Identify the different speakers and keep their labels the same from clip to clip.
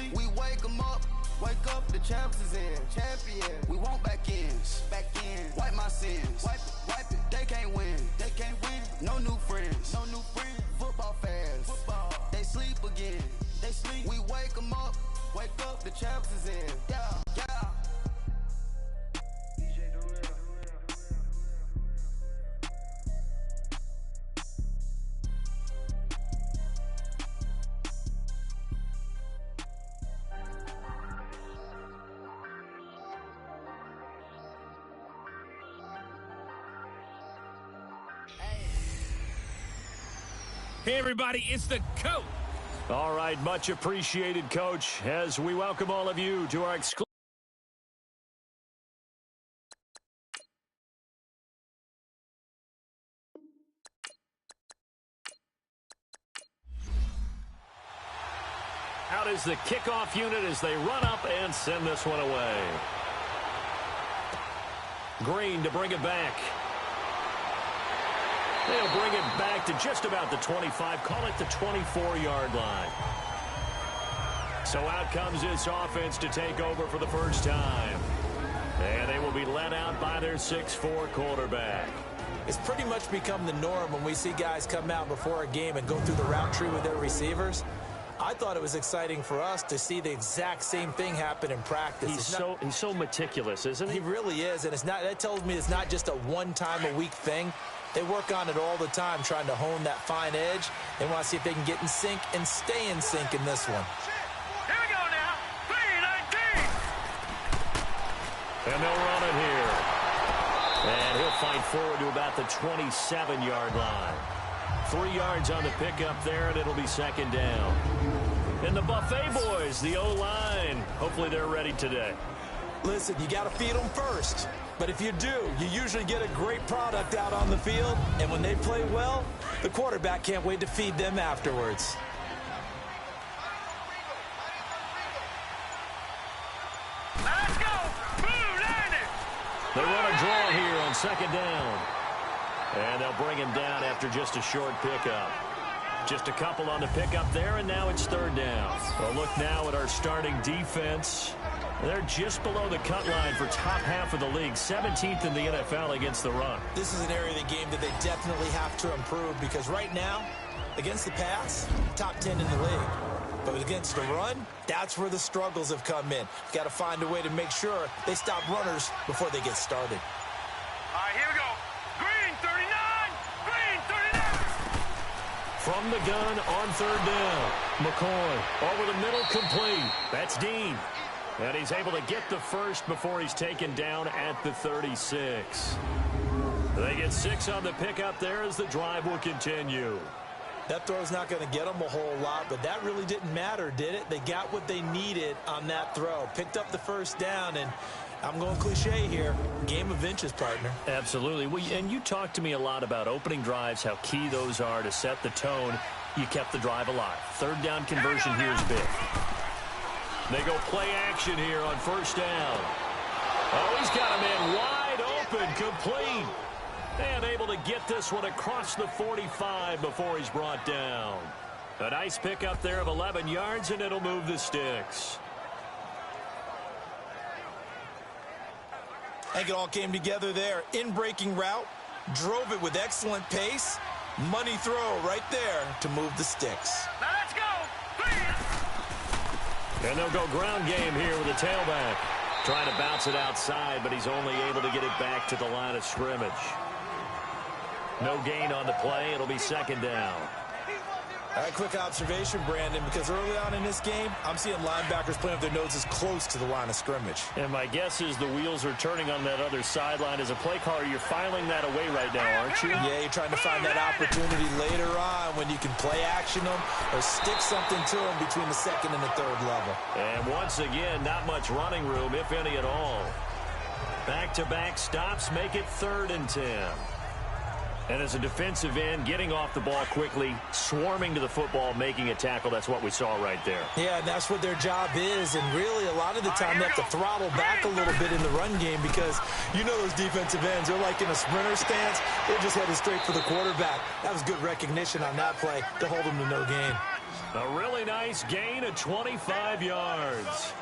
Speaker 1: sleep. We wake them up. Wake up, the champs is in. Champion. We want back ends. Back in. Wipe my sins. Wipe it. They can't win. They can't win. No new friends. No new friends. Football fans. Football. They sleep again. They sleep. We wake them up. Wake up, the champs is in. Yeah. Yeah.
Speaker 2: Hey, everybody, it's the coach.
Speaker 3: All right, much appreciated, Coach, as we welcome all of you to our exclusive. Out is the kickoff unit as they run up and send this one away. Green to bring it back. They'll bring it back to just about the 25, call it the 24-yard line. So out comes this offense to take over for the first time. And they will be led out by their 6'4" quarterback.
Speaker 4: It's pretty much become the norm when we see guys come out before a game and go through the route tree with their receivers. I thought it was exciting for us to see the exact same thing happen in practice.
Speaker 3: He's so meticulous, isn't he?
Speaker 4: He really is, and that tells me it's not just a one-time-a-week thing. They work on it all the time, trying to hone that fine edge. They want to see if they can get in sync and stay in sync in this one.
Speaker 5: Here we go now. 3-19.
Speaker 3: And they'll run it here. And he'll fight forward to about the 27-yard line. 3 yards on the pickup there, and it'll be second down. And the Buffet boys, the O-line, hopefully they're ready today.
Speaker 4: Listen, you got to feed them first. But if you do, you usually get a great product out on the field. And when they play well, the quarterback can't wait to feed them afterwards.
Speaker 5: Let's go. Boom, landed.
Speaker 3: They run a draw here on second down. And they'll bring him down after just a short pickup. Just a couple on the pickup there, and now it's third down. Well, look now at our starting defense. They're just below the cut line for top half of the league, 17th in the NFL against the run.
Speaker 4: This is an area of the game that they definitely have to improve because right now, against the pass, top 10 in the league. But against the run, that's where the struggles have come in. Got to find a way to make sure they stop runners before they get started.
Speaker 5: All right, here we go. Green 39. Green 39.
Speaker 3: From the gun on third down. McCoy over the middle, complete. That's Dean. And he's able to get the first before he's taken down at the 36. They get 6 on the pickup there as the drive will continue.
Speaker 4: That throw's not going to get them a whole lot, but that really didn't matter, did it? They got what they needed on that throw. Picked up the first down, and I'm going cliche here. Game of inches, partner.
Speaker 3: Absolutely. Well, and you talked to me a lot about opening drives, how key those are to set the tone. You kept the drive alive. Third down conversion here is big. They go play action here on first down. Oh, he's got a man wide open, complete. And able to get this one across the 45 before he's brought down. A nice pickup there of 11 yards, and it'll move the sticks.
Speaker 4: I think it all came together there. In-breaking route, drove it with excellent pace. Money throw right there to move the sticks.
Speaker 5: Now let's go. Please.
Speaker 3: And they'll go ground game here with a tailback. Trying to bounce it outside, but he's only able to get it back to the line of scrimmage. No gain on the play. It'll be second down.
Speaker 4: All right, quick observation, Brandon, because early on in this game, I'm seeing linebackers playing with their noses close to the line of scrimmage.
Speaker 3: And my guess is the wheels are turning on that other sideline. As a play caller, you're filing that away right now, aren't you?
Speaker 4: Yeah, you're trying to find that opportunity later on when you can play action them or stick something to them between the second and the third level.
Speaker 3: And once again, not much running room, if any at all. Back-to-back stops make it 3rd and 10. And as a defensive end, getting off the ball quickly, swarming to the football, making a tackle, that's what we saw right there.
Speaker 4: Yeah, and that's what their job is. And really, a lot of the time, they have to throttle back a little bit in the run game because you know those defensive ends, they're like in a sprinter stance. They're just headed straight for the quarterback. That was good recognition on that play to hold them to no gain.
Speaker 3: A really nice gain of 25 yards.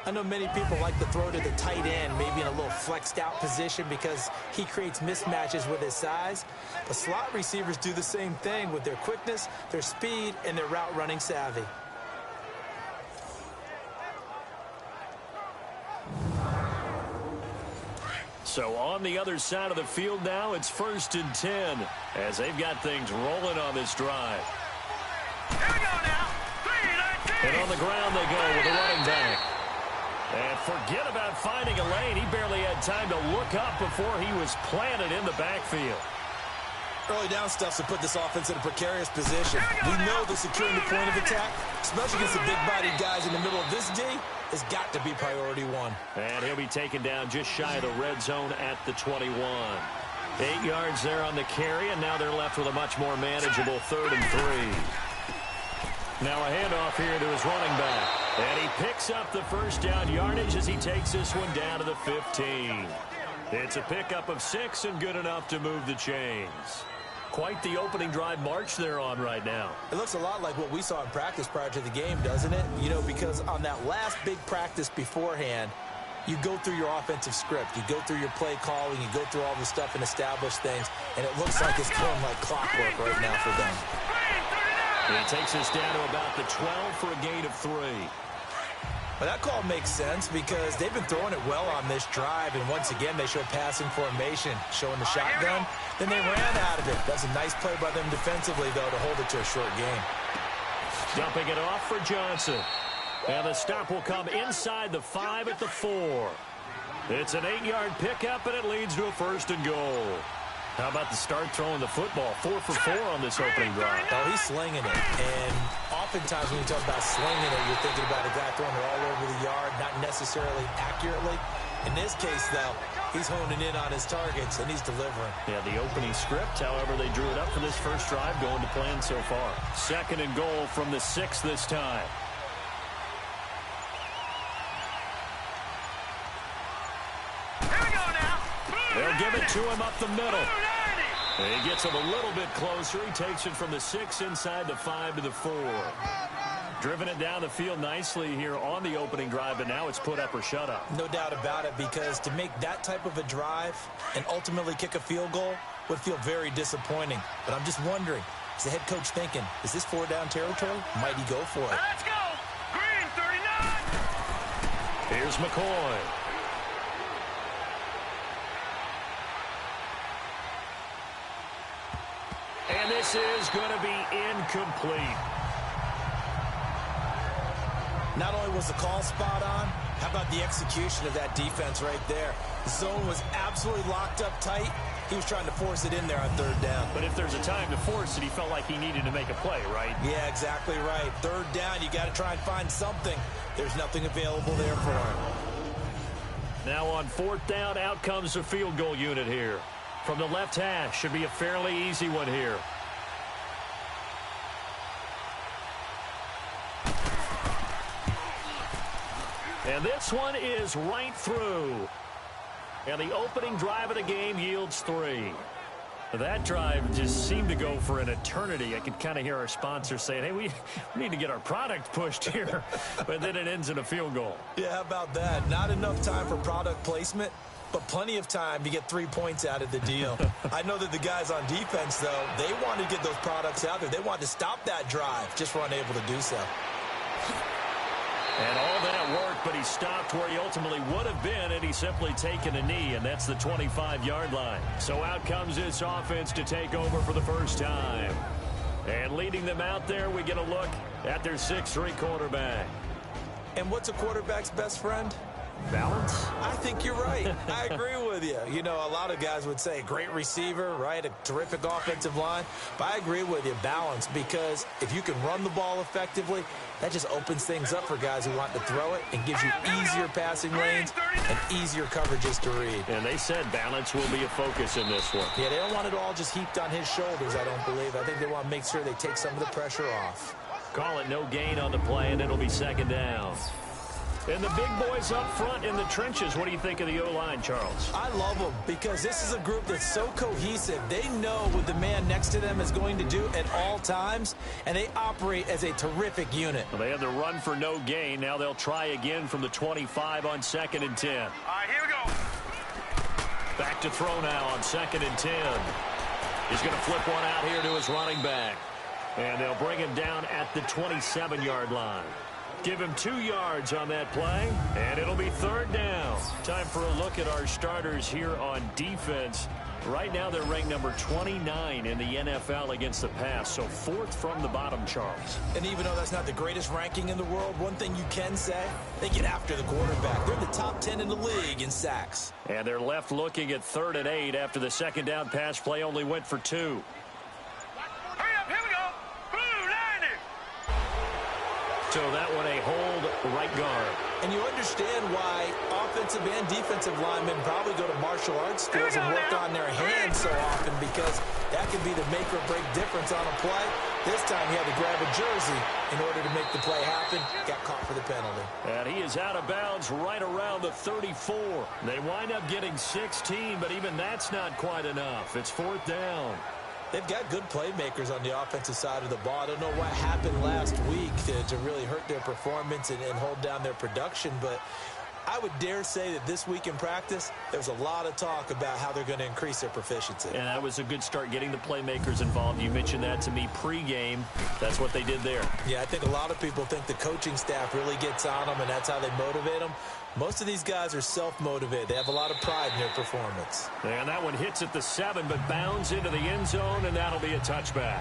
Speaker 4: I know many people like to throw to the tight end, maybe in a little flexed out position because he creates mismatches with his size. But slot receivers do the same thing with their quickness, their speed, and their route running savvy.
Speaker 3: So on the other side of the field now, it's 1st and 10 as they've got things rolling on this drive.
Speaker 5: Here we go now. 3-19.
Speaker 3: And on the ground they go with the running back. And forget about finding a lane. He barely had time to look up before he was planted in the backfield.
Speaker 4: Early down stuff to put this offense in a precarious position. We know that securing the point of attack, especially against the big-bodied guys in the middle of this D, has got to be priority one.
Speaker 3: And he'll be taken down just shy of the red zone at the 21. 8 yards there on the carry, and now they're left with a much more manageable 3rd and 3. Now a handoff here to his running back. And he picks up the first down yardage as he takes this one down to the 15. It's a pickup of 6 and good enough to move the chains. Quite the opening drive march they're on right now.
Speaker 4: It looks a lot like what we saw in practice prior to the game, doesn't it? You know, because on that last big practice beforehand, you go through your offensive script. You go through your play calling. You go through all the stuff and establish things. And it looks like it's going like clockwork right now for them.
Speaker 3: He takes us down to about the 12 for a gain of 3.
Speaker 4: But that call makes sense because they've been throwing it well on this drive. And once again, they show passing formation, showing the shotgun. Then they ran out of it. That's a nice play by them defensively, though, to hold it to a short game.
Speaker 3: Dumping it off for Johnson. And the stop will come inside the 5 at the 4. It's an 8-yard pickup, and it leads to a 1st and goal. How about the start throwing the football? 4 for 4 on this opening drive.
Speaker 4: Oh, he's slinging it. And oftentimes when you talk about slinging it, you're thinking about a guy throwing it all over the yard, not necessarily accurately. In this case, though, he's honing in on his targets, and he's delivering.
Speaker 3: Yeah, the opening script, however, they drew it up for this first drive, going to plan so far. 2nd and goal from the 6 this time.
Speaker 5: Here we go now.
Speaker 3: They'll give it to him up the middle. He gets it a little bit closer. He takes it from the 6 inside the 5 to the 4. Driven it down the field nicely here on the opening drive, but now it's put up or shut up.
Speaker 4: No doubt about it, because to make that type of a drive and ultimately kick a field goal would feel very disappointing. But I'm just wondering, is the head coach thinking, is this 4-down territory? Might he go for it?
Speaker 5: Let's go. Green 39.
Speaker 3: Here's McCoy. And this is going to be incomplete.
Speaker 4: Not only was the call spot on, how about the execution of that defense right there? The zone was absolutely locked up tight. He was trying to force it in there on 3rd down.
Speaker 3: But if there's a time to force it, he felt like he needed to make a play, right?
Speaker 4: Yeah, exactly right. 3rd down, you got to try and find something. There's nothing available there for him.
Speaker 3: Now on 4th down, out comes the field goal unit here. From the left hash, should be a fairly easy one here. And this one is right through. And the opening drive of the game yields 3. That drive just seemed to go for an eternity. I could kind of hear our sponsor saying, hey, we need to get our product pushed here. But then it ends in a field goal.
Speaker 4: Yeah, how about that? Not enough time for product placement, but plenty of time to get 3 points out of the deal. I know that the guys on defense, though, they wanted to get those products out there. They wanted to stop that drive, just were unable to do so.
Speaker 3: And all that worked, but he stopped where he ultimately would have been had he simply taken a knee, and that's the 25-yard line. So out comes this offense to take over for the first time. And leading them out there, we get a look at their 6'3" quarterback.
Speaker 4: And what's a quarterback's best friend?
Speaker 3: Balance?
Speaker 4: I think you're right. I agree with you. You know, a lot of guys would say great receiver, right? A terrific offensive line. But I agree with you, balance, because if you can run the ball effectively, that just opens things up for guys who want to throw it and gives you easier passing lanes and easier coverages to read.
Speaker 3: And they said balance will be a focus in this one.
Speaker 4: Yeah, they don't want it all just heaped on his shoulders, I don't believe. I think they want to make sure they take some of the pressure off.
Speaker 3: Call it no gain on the play, and it'll be 2nd down. And the big boys up front in the trenches. What do you think of the O-line, Charles?
Speaker 4: I love them because this is a group that's so cohesive. They know what the man next to them is going to do at all times, and they operate as a terrific unit.
Speaker 3: Well, they had the run for no gain. Now they'll try again from the 25 on 2nd and 10.
Speaker 5: All right, here we go.
Speaker 3: Back to throw now on 2nd and 10. He's going to flip one out here to his running back. And they'll bring him down at the 27-yard line. Give him 2 yards on that play, and it'll be 3rd down. Time for a look at our starters here on defense. Right now, they're ranked number 29 in the NFL against the pass, so 4th from the bottom, Charles.
Speaker 4: And even though that's not the greatest ranking in the world, one thing you can say, they get after the quarterback. They're in the top 10 in the league in sacks.
Speaker 3: And they're left looking at 3rd and 8 after the 2nd down pass play only went for 2.
Speaker 5: Hurry up, here we go. Blue 90.
Speaker 3: So that one a hold right guard.
Speaker 4: And you understand why offensive and defensive linemen probably go to martial arts schools and work on their hands so often, because that can be the make or break difference on a play. This time he had to grab a jersey in order to make the play happen. Got caught for the penalty.
Speaker 3: And he is out of bounds right around the 34. They wind up getting 16, but even that's not quite enough. It's 4th down.
Speaker 4: They've got good playmakers on the offensive side of the ball. I don't know what happened last week to really hurt their performance and hold down their production, but I would dare say that this week in practice, there was a lot of talk about how they're going to increase their proficiency.
Speaker 3: And that was a good start, getting the playmakers involved. You mentioned that to me pregame. That's what they did there.
Speaker 4: Yeah, I think a lot of people think the coaching staff really gets on them, and that's how they motivate them. Most of these guys are self-motivated. They have a lot of pride in their performance.
Speaker 3: And that one hits at the 7, but bounds into the end zone, and that'll be a touchback.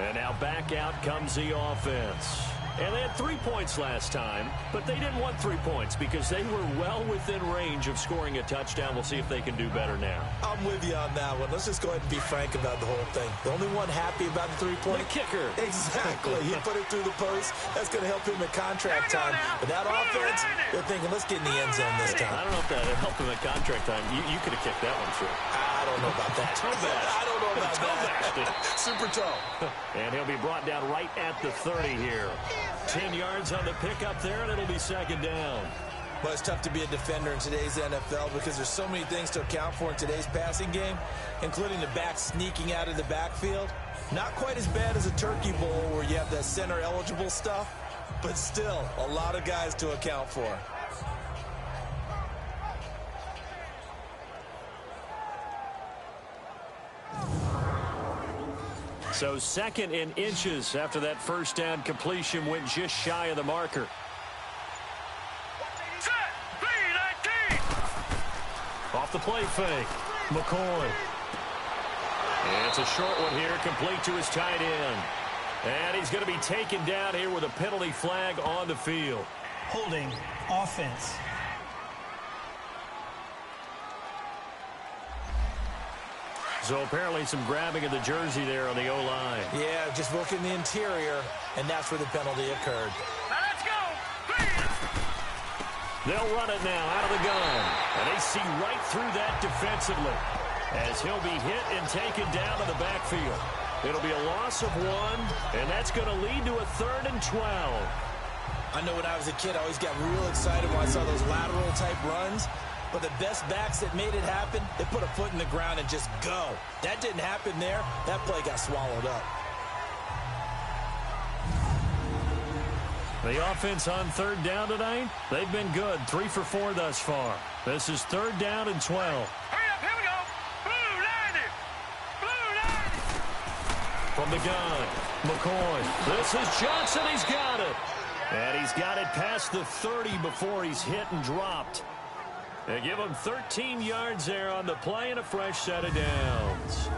Speaker 3: And now back out comes the offense. And they had 3 points last time, but they didn't want 3 points because they were well within range of scoring a touchdown. We'll see if they can do better now.
Speaker 4: I'm with you on that one. Let's just go ahead and be frank about the whole thing. The only one happy about the 3-point?
Speaker 3: The kicker.
Speaker 4: Exactly. He put it through the post. That's going to help him at contract time. But that offense, they're thinking, let's get in the end zone this time.
Speaker 3: I don't know if that helped him at contract time. You could have kicked that one through.
Speaker 4: I don't know about that. I don't know about that. Super toe.
Speaker 3: And he'll be brought down right at the 30 here. 10 yards on the pickup there, and it'll be 2nd down.
Speaker 4: Well, it's tough to be a defender in today's NFL because there's so many things to account for in today's passing game, including the back sneaking out of the backfield. Not quite as bad as a turkey bowl where you have that center-eligible stuff, but still a lot of guys to account for.
Speaker 3: So 2nd and inches after that 1st down completion went just shy of the marker.
Speaker 5: Set. 3-19.
Speaker 3: Off the play fake. McCoy. And it's a short one here, complete to his tight end. And he's going to be taken down here with a penalty flag on the field.
Speaker 6: Holding offense.
Speaker 3: So apparently some grabbing of the jersey there on the O-line.
Speaker 4: Yeah, just working the interior, and that's where the penalty occurred.
Speaker 5: Now let's go.
Speaker 3: They'll run it now out of the gun. And they see right through that defensively as he'll be hit and taken down to the backfield. It'll be a loss of 1, and that's going to lead to a 3rd and 12.
Speaker 4: I know when I was a kid, I always got real excited when I saw those lateral-type runs. But the best backs that made it happen, they put a foot in the ground and just go. That didn't happen there. That play got swallowed up.
Speaker 3: The offense on 3rd down tonight, they've been good. 3 for 4 thus far. This is 3rd down and 12.
Speaker 5: Hurry up, here we go. Blue 90. Blue 90.
Speaker 3: From the gun, McCoy. This is Johnson. He's got it. And he's got it past the 30 before he's hit and dropped. They give him 13 yards there on the play and a fresh set of downs.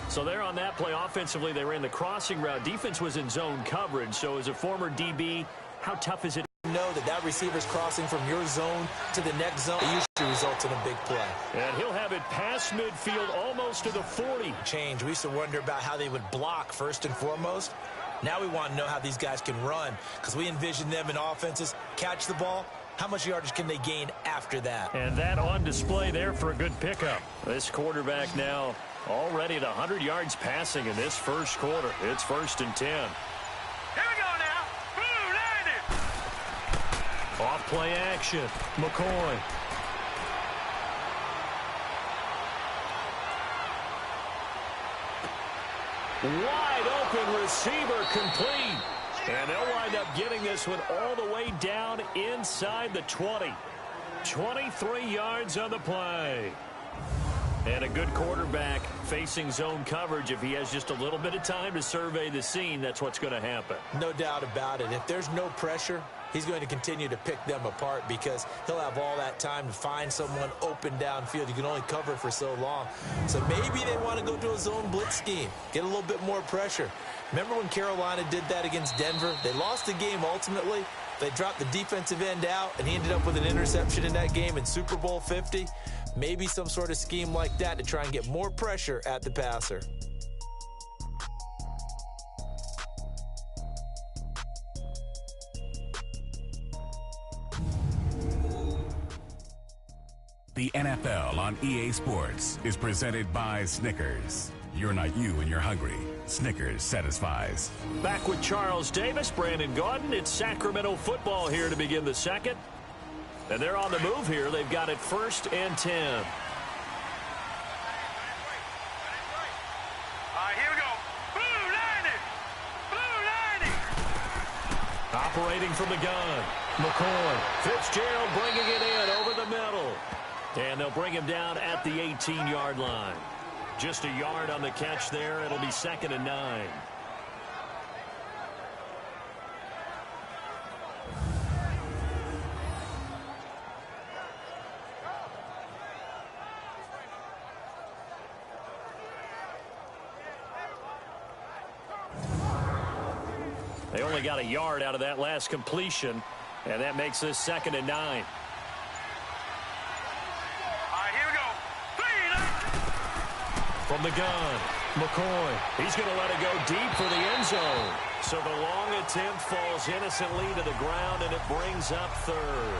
Speaker 3: So there on that play, offensively, they ran the crossing route. Defense was in zone coverage. So as a former DB, how tough is it?
Speaker 4: Know that receiver's crossing from your zone to the next zone. It usually results in a big play.
Speaker 3: And he'll have it past midfield almost to the 40.
Speaker 4: Change. We used to wonder about how they would block first and foremost. Now we want to know how these guys can run, because we envision them in offenses catch the ball. How much yardage can they gain after that?
Speaker 3: And that on display there for a good pickup. This quarterback now already at 100 yards passing in this first quarter. It's 1st and 10.
Speaker 5: Here we go now. Blue 90.
Speaker 3: Off play action. McCoy. Wide open receiver complete. And they'll wind up getting this one all the way down inside the 20. 23 yards on the play. And a good quarterback facing zone coverage. If he has just a little bit of time to survey the scene, that's what's going to happen.
Speaker 4: No doubt about it. If there's no pressure, he's going to continue to pick them apart because he'll have all that time to find someone open downfield. You can only cover for so long. So maybe they want to go to a zone blitz scheme, get a little bit more pressure. Remember when Carolina did that against Denver? They lost the game ultimately. They dropped the defensive end out, and he ended up with an interception in that game in Super Bowl 50. Maybe some sort of scheme like that to try and get more pressure at the passer.
Speaker 7: The NFL on EA Sports is presented by Snickers. You're not you when you're hungry. Snickers satisfies.
Speaker 3: Back with Charles Davis, Brandon Gaudin. It's Sacramento football here to begin the second. And they're on the move here. They've got it 1st and 10.
Speaker 5: Here we go. Blue 90. Blue 90.
Speaker 3: Operating from the gun. McCoy. Fitzgerald bringing it in over the middle. And they'll bring him down at the 18-yard line. Just a yard on the catch there. It'll be 2nd and 9. They only got a yard out of that last completion, and that makes this 2nd and 9. From the gun, McCoy. He's going to let it go deep for the end zone. So the long attempt falls innocently to the ground, and it brings up 3rd.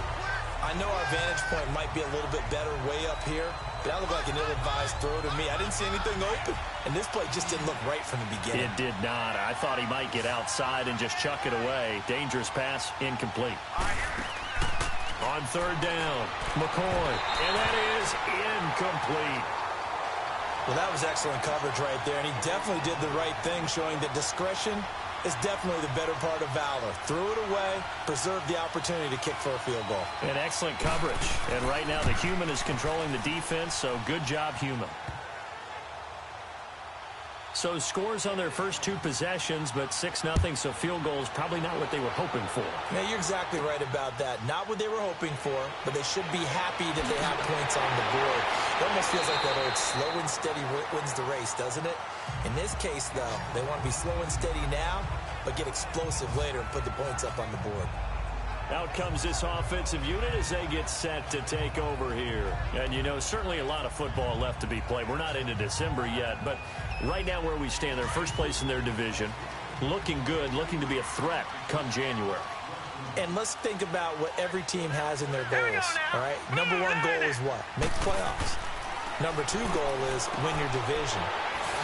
Speaker 4: I know our vantage point might be a little bit better way up here, but that looked like an ill-advised throw to me. I didn't see anything open, and this play just didn't look right from the beginning.
Speaker 3: It did not. I thought he might get outside and just chuck it away. Dangerous pass, incomplete. On 3rd down, McCoy, and that is incomplete.
Speaker 4: Well, that was excellent coverage right there, and he definitely did the right thing, showing that discretion is definitely the better part of valor. Threw it away, preserved the opportunity to kick for a field goal.
Speaker 3: And excellent coverage. And right now the human is controlling the defense, so good job, human. So scores on their first 2 possessions, but 6-0, so field goal is probably not what they were hoping for.
Speaker 4: Yeah, you're exactly right about that. Not what they were hoping for, but they should be happy that they have points on the board. It almost feels like that old slow and steady wins the race, doesn't it? In this case, though, they want to be slow and steady now, but get explosive later and put the points up on the board.
Speaker 3: Out comes this offensive unit as they get set to take over here. And, you know, certainly a lot of football left to be played. We're not into December yet, but right now where we stand, they're first place in their division. Looking good, looking to be a threat come January.
Speaker 4: And let's think about what every team has in their goals, all right? Number 1 goal is what? Make the playoffs. Number 2 goal is win your division.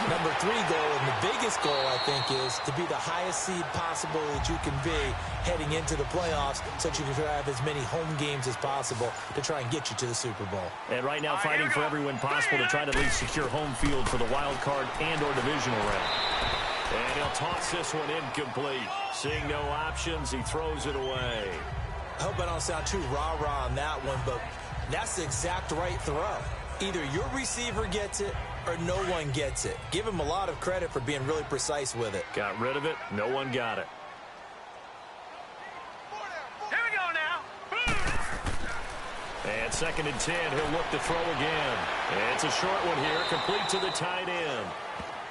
Speaker 4: Number 3 goal, and the biggest goal, I think, is to be the highest seed possible that you can be heading into the playoffs so that you can have as many home games as possible to try and get you to the Super Bowl.
Speaker 3: And right now fighting for every win possible to try to at least secure home field for the wild card and or divisional round. And he'll toss this one incomplete. Seeing no options, he throws it away.
Speaker 4: I hope I don't sound too rah-rah on that one, but that's the exact right throw. Either your receiver gets it or no one gets it. Give him a lot of credit for being really precise with it.
Speaker 3: Got rid of it. No one got it.
Speaker 5: Here we go now.
Speaker 3: And 2nd and 10. He'll look to throw again. And it's a short one here, complete to the tight end.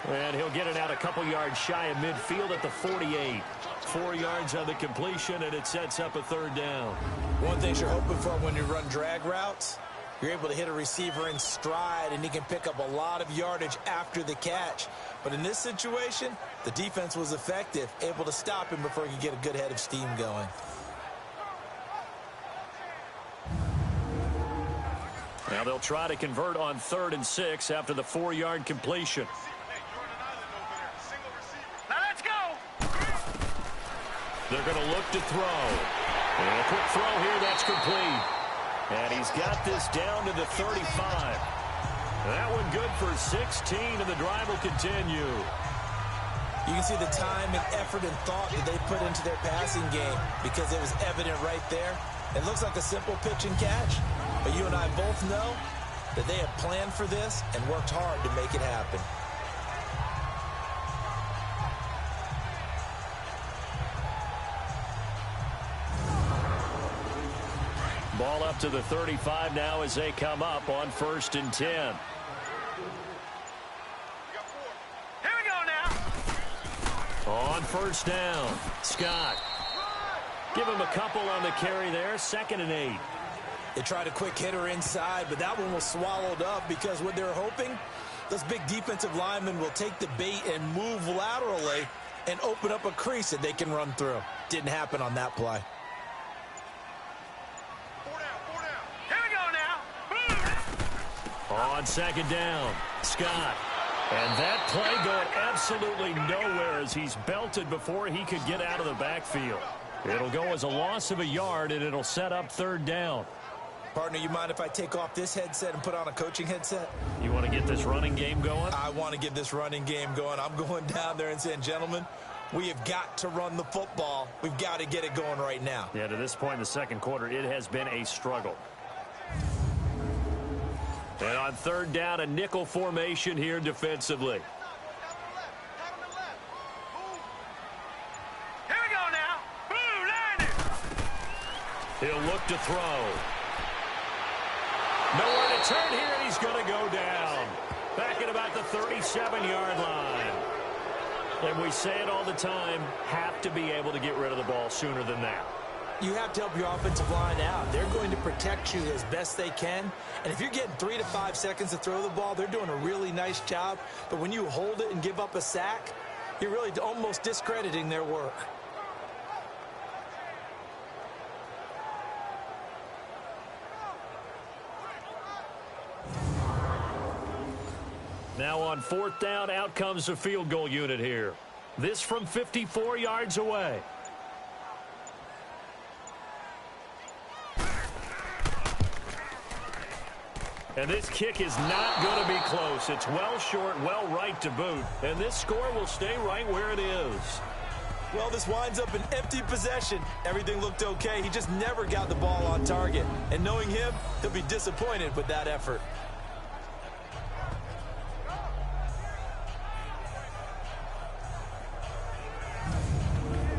Speaker 3: And he'll get it out a couple yards shy of midfield at the 48. 4 yards on the completion, and it sets up a 3rd down.
Speaker 4: One thing you're hoping for when you run drag routes, you're able to hit a receiver in stride, and he can pick up a lot of yardage after the catch. But in this situation, the defense was effective, able to stop him before he could get a good head of steam going.
Speaker 3: Now they'll try to convert on 3rd and 6 after the 4-yard completion.
Speaker 5: Now let's go.
Speaker 3: They're going to look to throw. And a quick throw here, that's complete. And he's got this down to the 35. That one good for 16, and the drive will continue.
Speaker 4: You can see the time and effort and thought that they put into their passing game because it was evident right there. It looks like a simple pitch and catch, but you and I both know that they have planned for this and worked hard to make it happen.
Speaker 3: Ball up to the 35 now as they come up on 1st and 10. On 1st down, Scott. Give him a couple on the carry there, 2nd and 8.
Speaker 4: They tried a quick hitter inside, but that one was swallowed up because what they're hoping, those big defensive linemen will take the bait and move laterally and open up a crease that they can run through. Didn't happen on that play.
Speaker 5: Here we go now.
Speaker 3: On 2nd down, Scott. And that play going absolutely nowhere as he's belted before he could get out of the backfield. It'll go as a loss of a yard, and it'll set up 3rd down.
Speaker 4: Partner, you mind if I take off this headset and put on a coaching headset?
Speaker 3: You want to get this running game going?
Speaker 4: I want to get this running game going. I'm going down there and saying, gentlemen, we have got to run the football. We've got to get it going right now.
Speaker 3: Yeah, to this point in the 2nd quarter, it has been a struggle. And on 3rd down, a nickel formation here defensively.
Speaker 5: Here we go now. Boom, landed.
Speaker 3: He'll look to throw. Nowhere to turn here, and he's going to go down. Back at about the 37-yard line. And we say it all the time, have to be able to get rid of the ball sooner than that.
Speaker 4: You have to help your offensive line out. They're going to protect you as best they can. And if you're getting 3 to 5 seconds to throw the ball, they're doing a really nice job. But when you hold it and give up a sack, you're really almost discrediting their work.
Speaker 3: Now on 4th down, out comes the field goal unit here. This from 54 yards away. And this kick is not going to be close. It's well short, well right to boot. And this score will stay right where it is.
Speaker 4: Well, this winds up an empty possession. Everything looked okay. He just never got the ball on target. And knowing him, he'll be disappointed with that effort.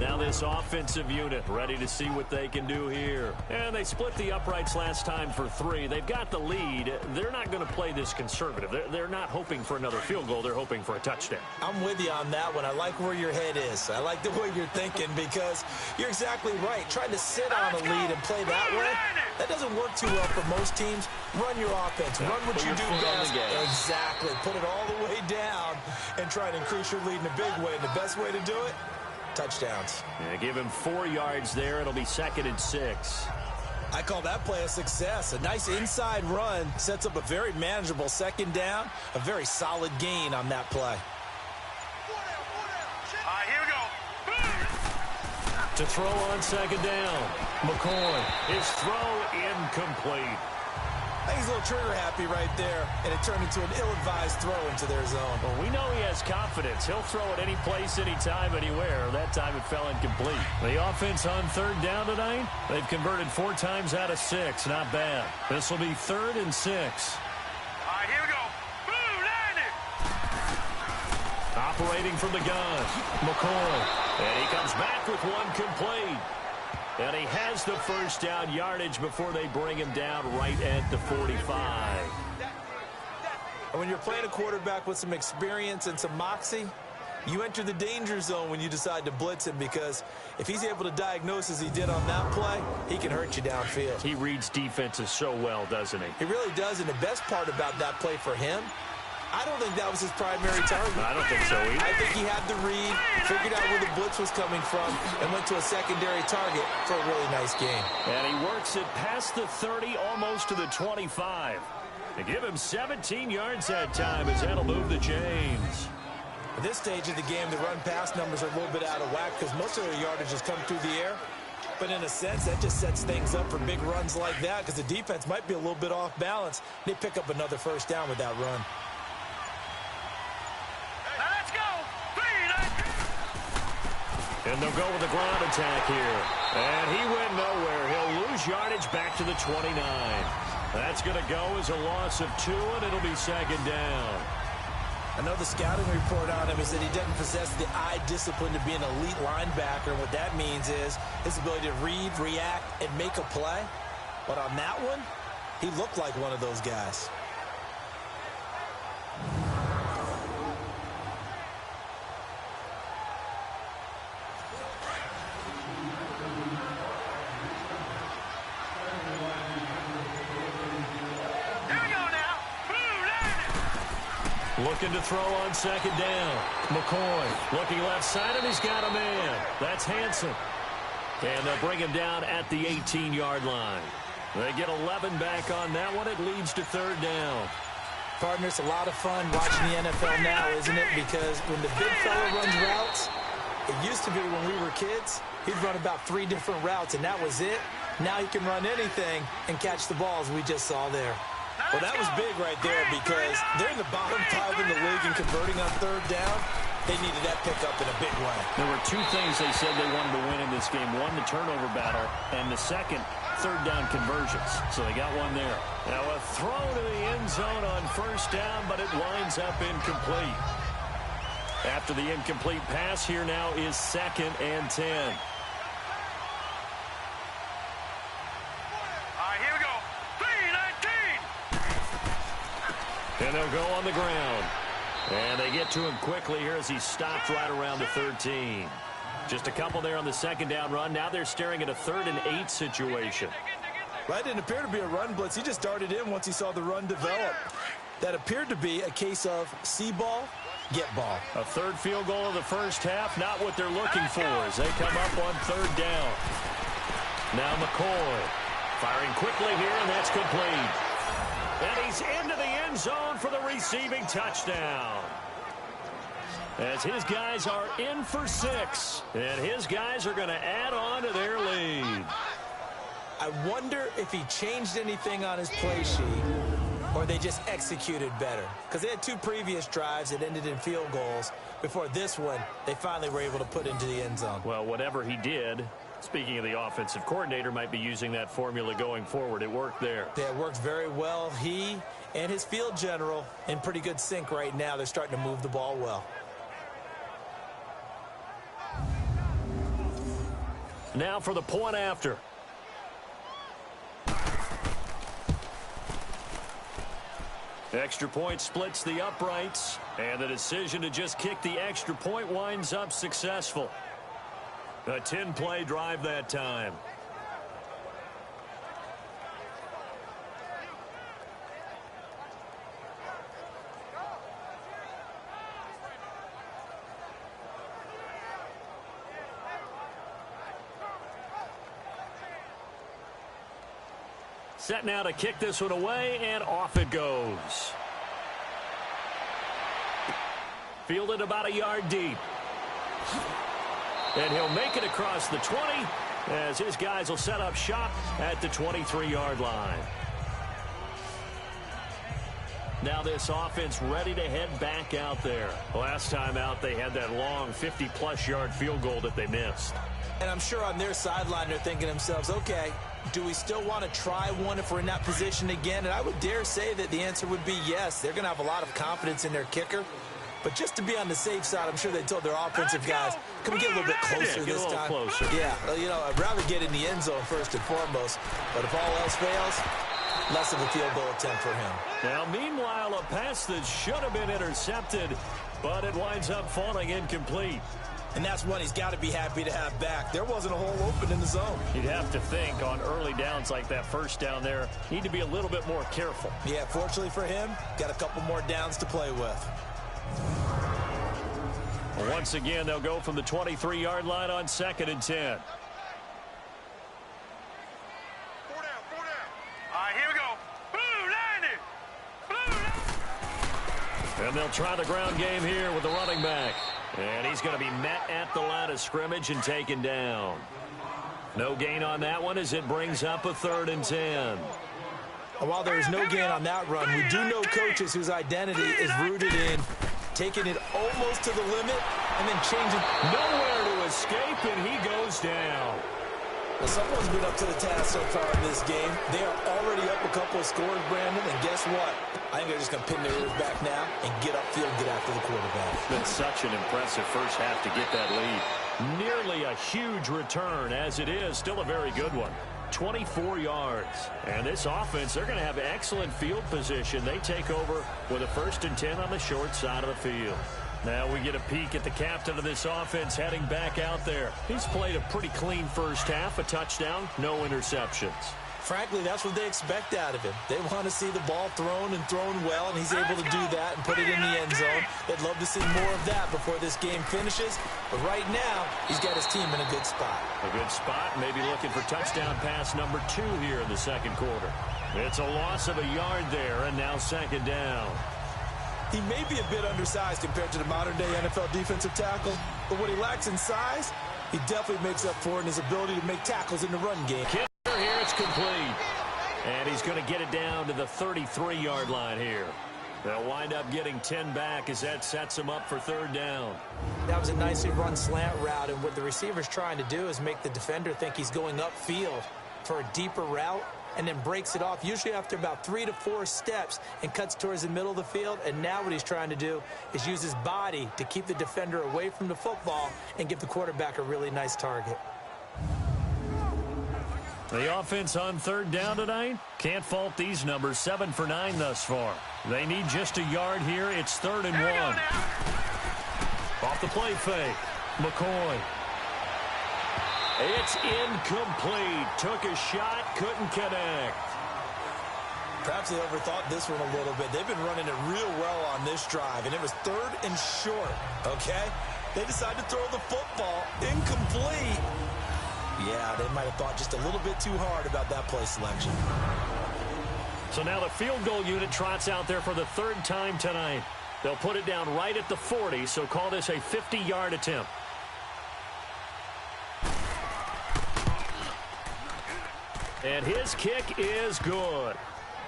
Speaker 3: Now this offensive unit ready to see what they can do here. And they split the uprights last time for 3. They've got the lead. They're not going to play this conservative. They're not hoping for another field goal. They're hoping for a touchdown.
Speaker 4: I'm with you on that one. I like where your head is. I like the way you're thinking because you're exactly right. Trying to sit on a lead and play that way, that doesn't work too well for most teams. Run your offense. Run what you do best. Exactly. Put it all the way down and try to increase your lead in a big way. And the best way to do it, touchdowns.
Speaker 3: Yeah, give him 4 yards there. It'll be 2nd and 6.
Speaker 4: I call that play a success. A nice inside run sets up a very manageable 2nd down. A very solid gain on that play.
Speaker 5: All right, here we go. Boom.
Speaker 3: To throw on 2nd down. McCoy. His throw incomplete.
Speaker 4: I think he's a little trigger happy right there, and it turned into an ill-advised throw into their zone.
Speaker 3: Well, we know he has confidence. He'll throw it any place, anytime, anywhere. That time it fell incomplete. The offense on 3rd down tonight, they've converted 4 times out of 6. Not bad. This will be 3rd and 6.
Speaker 5: All right, here we go. Boom, landed.
Speaker 3: Operating from the gun, McCoy. And he comes back with one complete. And he has the 1st down yardage before they bring him down right at the 45.
Speaker 4: And when you're playing a quarterback with some experience and some moxie, you enter the danger zone when you decide to blitz him because if he's able to diagnose as he did on that play, he can hurt you downfield.
Speaker 3: He reads defenses so well, doesn't he?
Speaker 4: He really does, and the best part about that play for him, I don't think that was his primary target.
Speaker 3: I don't think so either.
Speaker 4: I think he had the read, figured out where the blitz was coming from, and went to a secondary target for a really nice game.
Speaker 3: And he works it past the 30, almost to the 25. They give him 17 yards that time as that'll move the chains.
Speaker 4: At this stage of the game, the run-pass numbers are a little bit out of whack because most of their yardage has come through the air. But in a sense, that just sets things up for big runs like that because the defense might be a little bit off balance. They pick up another first down with that run.
Speaker 5: Now let's go. 3, 9.
Speaker 3: And they'll go with a ground attack here. And he went nowhere. He'll lose yardage back to the 29. That's going to go as a loss of 2, and it'll be second down.
Speaker 4: I know the scouting report on him is that he doesn't possess the eye discipline to be an elite linebacker. And what that means is his ability to read, react, and make a play. But on that one, he looked like one of those guys.
Speaker 3: Looking to throw on second down. McCoy looking left side, and he's got a man. That's Hansen. And they'll bring him down at the 18-yard line. They get 11 back on that one. It leads to third down.
Speaker 4: Partner, it's a lot of fun watching the NFL now, isn't it? Because when the big fella runs routes, it used to be when we were kids, he'd run about 3 different routes, and that was it. Now he can run anything and catch the balls we just saw there. Well, that was big right there because they're in the bottom 5 in the league and converting on third down. They needed that pickup in a big way.
Speaker 3: There were 2 things they said they wanted to win in this game. One, the turnover battle, and the second, third down conversions. So they got one there. Now a throw to the end zone on first down, but it winds up incomplete. After the incomplete pass, here now is 2nd and 10. And they'll go on the ground. And they get to him quickly here as he stopped right around the 13. Just a couple there on the second down run. Now they're staring at a 3rd and 8 situation.
Speaker 4: Right, didn't appear to be a run blitz. He just darted in once he saw the run develop. That appeared to be a case of see ball, get ball.
Speaker 3: A 3rd field goal of the first half, not what they're looking for as they come up on 3rd down. Now McCoy firing quickly here, and that's complete. And he's into the end zone for the receiving touchdown. As his guys are in for 6. And his guys are going to add on to their lead.
Speaker 4: I wonder if he changed anything on his play sheet or they just executed better. Because they had 2 previous drives that ended in field goals. Before this one, they finally were able to put into the end zone.
Speaker 3: Well, whatever he did, speaking of the offensive coordinator, might be using that formula going forward. It worked there.
Speaker 4: Yeah, it worked very well. He and his field general in pretty good sync right now. They're starting to move the ball well.
Speaker 3: Now for the point after. Extra point splits the uprights, and the decision to just kick the extra point winds up successful. A 10-play drive that time. Set now to kick this one away, and off it goes. Fielded about a yard deep. And he'll make it across the 20 as his guys will set up shop at the 23-yard line. Now this offense ready to head back out there. Last time out, they had that long 50-plus yard field goal that they missed.
Speaker 4: And I'm sure on their sideline they're thinking to themselves, okay, do we still want to try one if we're in that position again? And I would dare say that the answer would be yes. They're going to have a lot of confidence in their kicker. But just to be on the safe side, I'm sure they told their offensive guys, can we get a little bit closer this time?
Speaker 3: Closer.
Speaker 4: Yeah, you know, I'd rather get in the end zone first and foremost. But if all else fails, less of a field goal attempt for him.
Speaker 3: Now, meanwhile, a pass that should have been intercepted, but it winds up falling incomplete.
Speaker 4: And that's one he's got to be happy to have back. There wasn't a hole open in the zone.
Speaker 3: You'd have to think on early downs like that first down there, need to be a little bit more careful.
Speaker 4: Yeah, fortunately for him, got a couple more downs to play with.
Speaker 3: Once again, they'll go from the 23-yard line on 2nd and 10.
Speaker 5: 4 down, 4 down. All right, here we go. Blue, 90.
Speaker 3: And they'll try the ground game here with the running back. And he's going to be met at the line of scrimmage and taken down. No gain on that one as it brings up a 3rd and 10.
Speaker 4: And while there is no gain on that run, we do know coaches whose identity is rooted in taking it almost to the limit and then changing.
Speaker 3: Nowhere to escape, and he goes down.
Speaker 4: Well, someone's been up to the task so far in this game. They are already up a couple of scores, Brandon, and guess what? I think they're just going to pin their ears back now and get upfield and get after the quarterback.
Speaker 3: It's been such an impressive first half to get that lead. Nearly a huge return as it is. Still a very good one. 24 yards. And this offense, they're going to have excellent field position. They take over with a 1st and 10 on the short side of the field. Now we get a peek at the captain of this offense heading back out there. He's played a pretty clean first half, a touchdown, no interceptions.
Speaker 4: Frankly, that's what they expect out of him. They want to see the ball thrown and thrown well, and he's able to do that and put it in the end zone. They'd love to see more of that before this game finishes. But right now, he's got his team in a good spot.
Speaker 3: A good spot, maybe looking for touchdown pass number 2 here in the second quarter. It's a loss of a yard there, and now 2nd down.
Speaker 4: He may be a bit undersized compared to the modern-day NFL defensive tackle, but what he lacks in size, he definitely makes up for in his ability to make tackles in the run game.
Speaker 3: Here, it's complete. And he's going to get it down to the 33-yard line here. They'll wind up getting 10 back as that sets him up for 3rd down.
Speaker 4: That was a nicely run slant route, and what the receiver's trying to do is make the defender think he's going upfield for a deeper route, and then breaks it off, usually after about 3 to 4 steps, and cuts towards the middle of the field. And now what he's trying to do is use his body to keep the defender away from the football and give the quarterback a really nice target.
Speaker 3: The offense on 3rd down tonight, can't fault these numbers, 7 for 9 thus far. They need just a yard here. It's 3rd and 1. Off the play fake, McCoy. It's incomplete. Took a shot, couldn't connect.
Speaker 4: Perhaps they overthought this one a little bit. They've been running it real well on this drive, and it was 3rd and short, okay? They decided to throw the football incomplete. Yeah, they might have thought just a little bit too hard about that play selection.
Speaker 3: So now the field goal unit trots out there for the 3rd time tonight. They'll put it down right at the 40, so call this a 50-yard attempt. And his kick is good.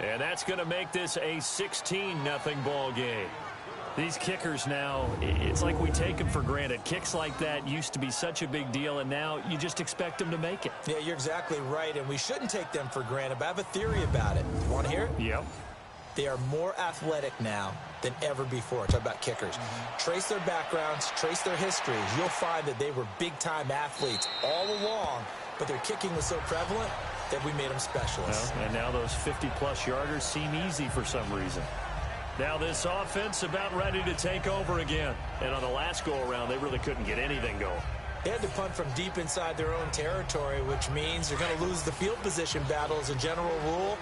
Speaker 3: And that's going to make this a 16-0 ball game. These kickers now, it's like we take them for granted. Kicks like that used to be such a big deal, and now you just expect them to make it.
Speaker 4: Yeah, you're exactly right, and we shouldn't take them for granted, but I have a theory about it. You want to hear it?
Speaker 3: Yep.
Speaker 4: They are more athletic now than ever before. Talk about kickers. Trace their backgrounds, trace their histories. You'll find that they were big-time athletes all along, but their kicking was so prevalent that we made them specialists.
Speaker 3: Well, and now those 50-plus yarders seem easy for some reason. Now this offense about ready to take over again. And on the last go-around, they really couldn't get anything going.
Speaker 4: They had to punt from deep inside their own territory, which means they're going to lose the field position battle as a general rule.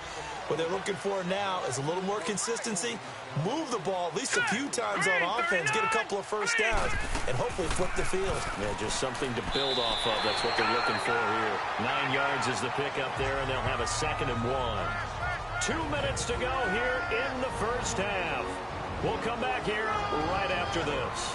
Speaker 4: What they're looking for now is a little more consistency, move the ball at least a few times on offense, get a couple of first downs, and hopefully flip the field.
Speaker 3: Yeah, just something to build off of. That's what they're looking for here. 9 yards is the pickup there, and they'll have a 2nd and 1. 2 minutes to go here in the first half. We'll come back here right after this.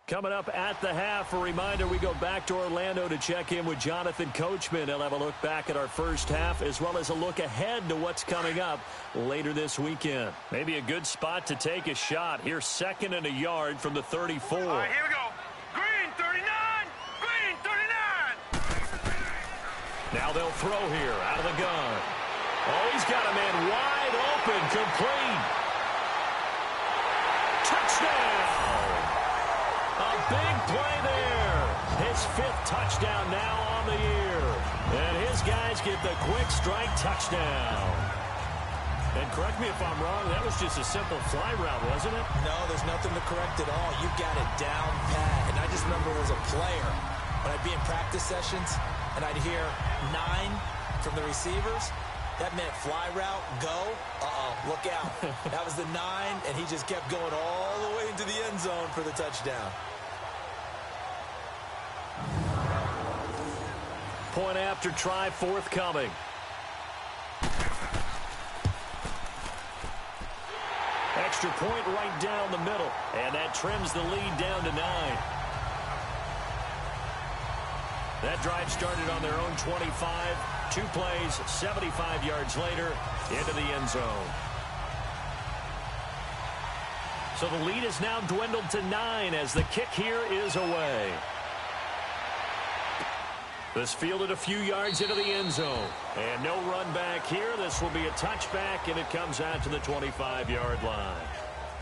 Speaker 3: Coming up at the half, a reminder, we go back to Orlando to check in with Jonathan Coachman. He'll have a look back at our first half as well as a look ahead to what's coming up later this weekend. Maybe a good spot to take a shot. Here's 2nd and a yard from the 34.
Speaker 5: All right, here we go. Green 39. Green 39.
Speaker 3: Now they'll throw here out of the gun. Oh, he's got a man wide open, complete. Touchdown. A big play there. His 5th touchdown now on the year. And his guys get the quick strike touchdown. And correct me if I'm wrong, that was just a simple fly route, wasn't it?
Speaker 4: No, there's nothing to correct at all. You got it down pat. And I just remember as a player, when I'd be in practice sessions, and I'd hear 9 from the receivers, that meant fly route, go, look out. That was the 9, and he just kept going all the way into the end zone for the touchdown.
Speaker 3: Point after try forthcoming. Extra point right down the middle, and that trims the lead down to 9. That drive started on their own 25. 2 plays, 75 yards later, into the end zone. So the lead is now dwindled to 9 as the kick here is away. This fielded a few yards into the end zone. And no run back here. This will be a touchback, and it comes out to the 25-yard line.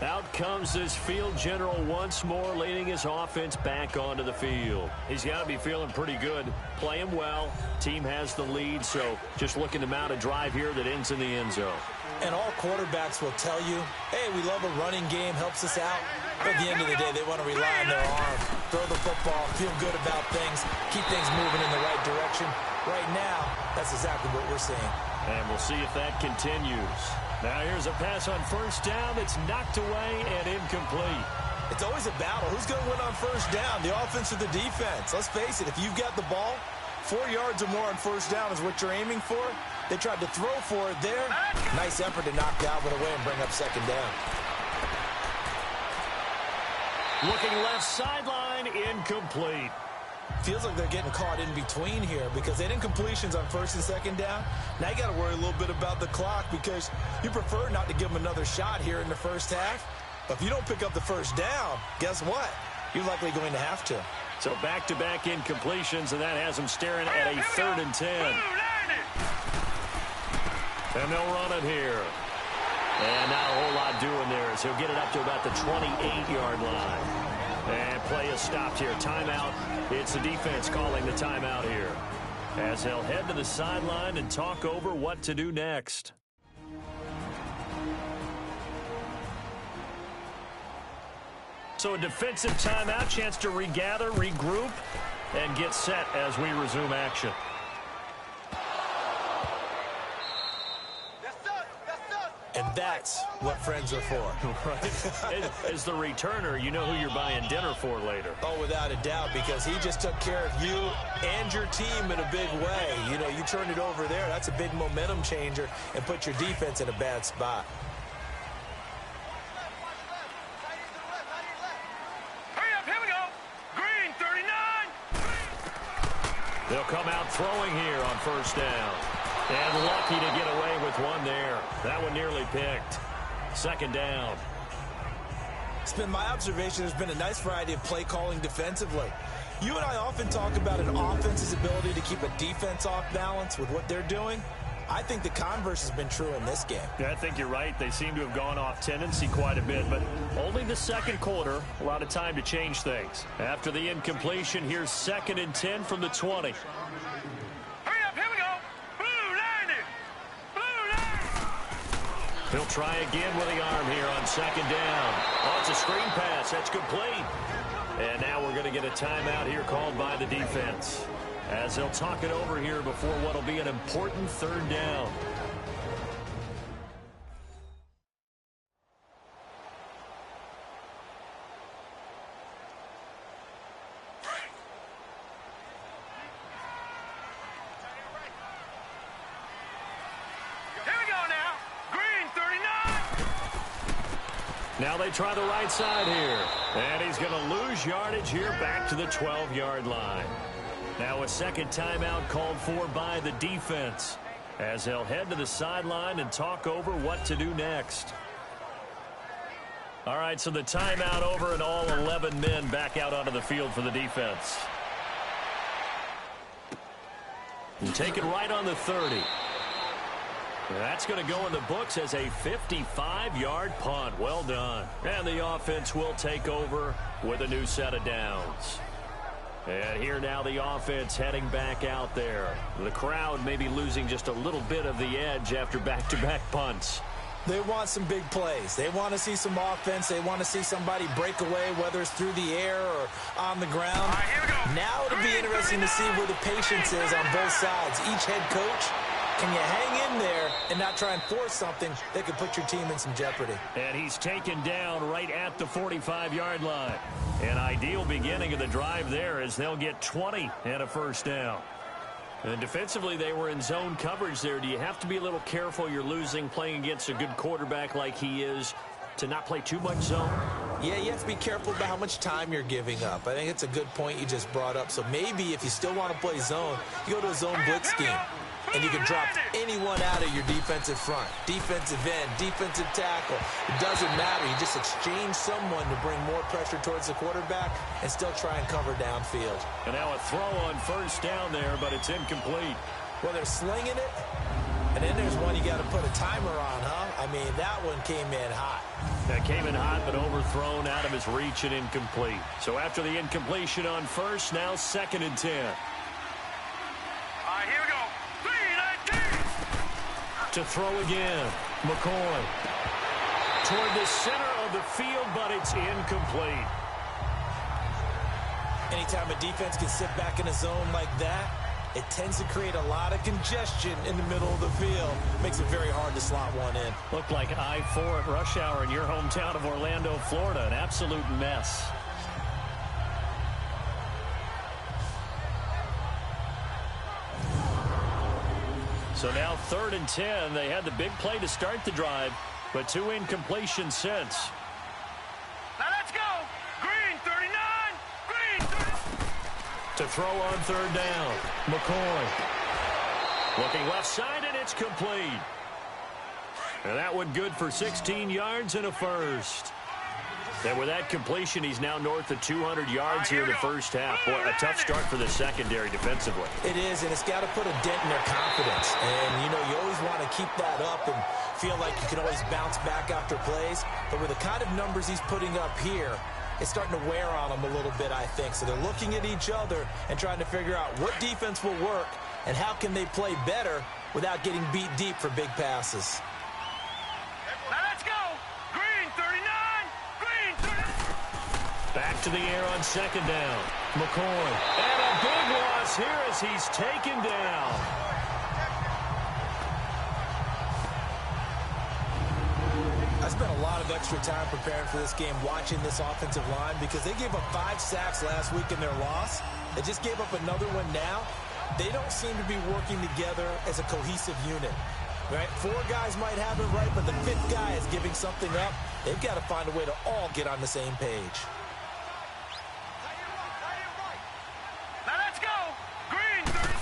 Speaker 3: Out comes this field general once more, leading his offense back onto the field. He's got to be feeling pretty good, playing well. Team has the lead, so just looking to mount a drive here that ends in the end zone.
Speaker 4: And all quarterbacks will tell you, hey, we love a running game, helps us out. But at the end of the day, they want to rely on their arm, throw the football, feel good about things, keep things moving in the right direction. Right now, that's exactly what we're seeing.
Speaker 3: And we'll see if that continues. Now here's a pass on first down that's knocked away and incomplete.
Speaker 4: It's always a battle. Who's going to win on first down, the offense or the defense? Let's face it, if you've got the ball, 4 yards or more on first down is what you're aiming for. They tried to throw for it there. Nice effort to knock that one away and bring up second down.
Speaker 3: Looking left sideline, incomplete.
Speaker 4: Feels like they're getting caught in between here because they didn't completions on first and second down. Now you got to worry a little bit about the clock because you prefer not to give them another shot here in the first half. But if you don't pick up the first down, guess what? You're likely going to have to.
Speaker 3: So back-to-back incompletions, and that has them staring at a 3rd and 10. And they'll run it here. And not a whole lot doing there, so he'll get it up to about the 28-yard line. And play is stopped here. Timeout. It's the defense calling the timeout here, as they'll head to the sideline and talk over what to do next. So a defensive timeout, chance to regather, regroup, and get set as we resume action.
Speaker 4: And that's what friends are for.
Speaker 3: Right. As the returner, you know who you're buying dinner for later.
Speaker 4: Oh, without a doubt, because he just took care of you and your team in a big way. You know, you turned it over there. That's a big momentum changer and put your defense in a bad spot.
Speaker 5: Hurry up, here we go. Green, 39.
Speaker 3: They'll come out throwing here on first down. And lucky to get away with one there. That one nearly picked. Second down.
Speaker 4: It's been my observation there's been a nice variety of play calling defensively. You and I often talk about an offense's ability to keep a defense off balance with what they're doing. I think the converse has been true in this game.
Speaker 3: Yeah, I think you're right. They seem to have gone off tendency quite a bit, but only the second quarter. A lot of time to change things. After the incompletion, here's 2nd and 10 from the 20. He'll try again with the arm here on second down. Oh, it's a screen pass. That's complete. And now we're going to get a timeout here called by the defense, as they'll talk it over here before what will be an important 3rd down. Now they try the right side here. And he's going to lose yardage here back to the 12-yard line. Now a second timeout called for by the defense, as they'll head to the sideline and talk over what to do next. All right, so the timeout over and all 11 men back out onto the field for the defense. And take it right on the 30. That's going to go in the books as a 55-yard punt. Well done. And the offense will take over with a new set of downs. And here now the offense heading back out there. The crowd maybe losing just a little bit of the edge after back-to-back punts.
Speaker 4: They want some big plays. They want to see some offense. They want to see somebody break away, whether it's through the air or on the ground.
Speaker 5: All right, here we go.
Speaker 4: Now it'll be interesting to see where the patience is on both sides. Each head coach, can you hang in there and not try and force something that could put your team in some jeopardy?
Speaker 3: And he's taken down right at the 45-yard line. An ideal beginning of the drive there, as they'll get 20 and a first down. And defensively, they were in zone coverage there. Do you have to be a little careful? You're losing, playing against a good quarterback like he is. to not play too much zone?
Speaker 4: Yeah, you have to be careful about how much time you're giving up. I think it's a good point you just brought up. So maybe if you still want to play zone, you go to a zone blitz scheme. And you can drop anyone out of your defensive front. Defensive end, defensive tackle. It doesn't matter. You just exchange someone to bring more pressure towards the quarterback and still try and cover downfield.
Speaker 3: And now a throw on first down there, but it's incomplete.
Speaker 4: Well, they're slinging it. And then there's one you got to put a timer on, huh? I mean, that one came in hot.
Speaker 3: That came in hot, but overthrown out of his reach and incomplete. So after the incompletion on first, now 2nd and 10.
Speaker 5: All right, here we go. 3-19.
Speaker 3: To throw again, McCoy. Toward the center of the field, but it's incomplete.
Speaker 4: Anytime a defense can sit back in a zone like that, it tends to create a lot of congestion in the middle of the field. Makes it very hard to slot one in.
Speaker 3: Looked like I-4 at rush hour in your hometown of Orlando, Florida. An absolute mess. So now 3rd and 10. They had the big play to start the drive, but 2 incompletions since.
Speaker 5: Now let's go. Green 39. Green 30.
Speaker 3: To throw on 3rd down, McCoy. Looking left side, and it's complete. And that one good for 16 yards and a first. And with that completion, he's now north of 200 yards here in the first half. Boy, a tough start for the secondary defensively.
Speaker 4: It is, and it's got to put a dent in their confidence. And, you know, you always want to keep that up and feel like you can always bounce back after plays. But with the kind of numbers he's putting up here, it's starting to wear on them a little bit, I think. So they're looking at each other and trying to figure out what defense will work and how can they play better without getting beat deep for big passes.
Speaker 5: Now let's go. Green 39. Green 30.
Speaker 3: Back to the air on 2nd down. McCoy. And a big loss here as he's taken down.
Speaker 4: I spent a lot of extra time preparing for this game watching this offensive line because they gave up 5 sacks last week in their loss. They just gave up another one now. They don't seem to be working together as a cohesive unit. Right? 4 guys might have it right, but the 5th guy is giving something up. They've got to find a way to all get on the same page.
Speaker 5: Now let's go. Green 30.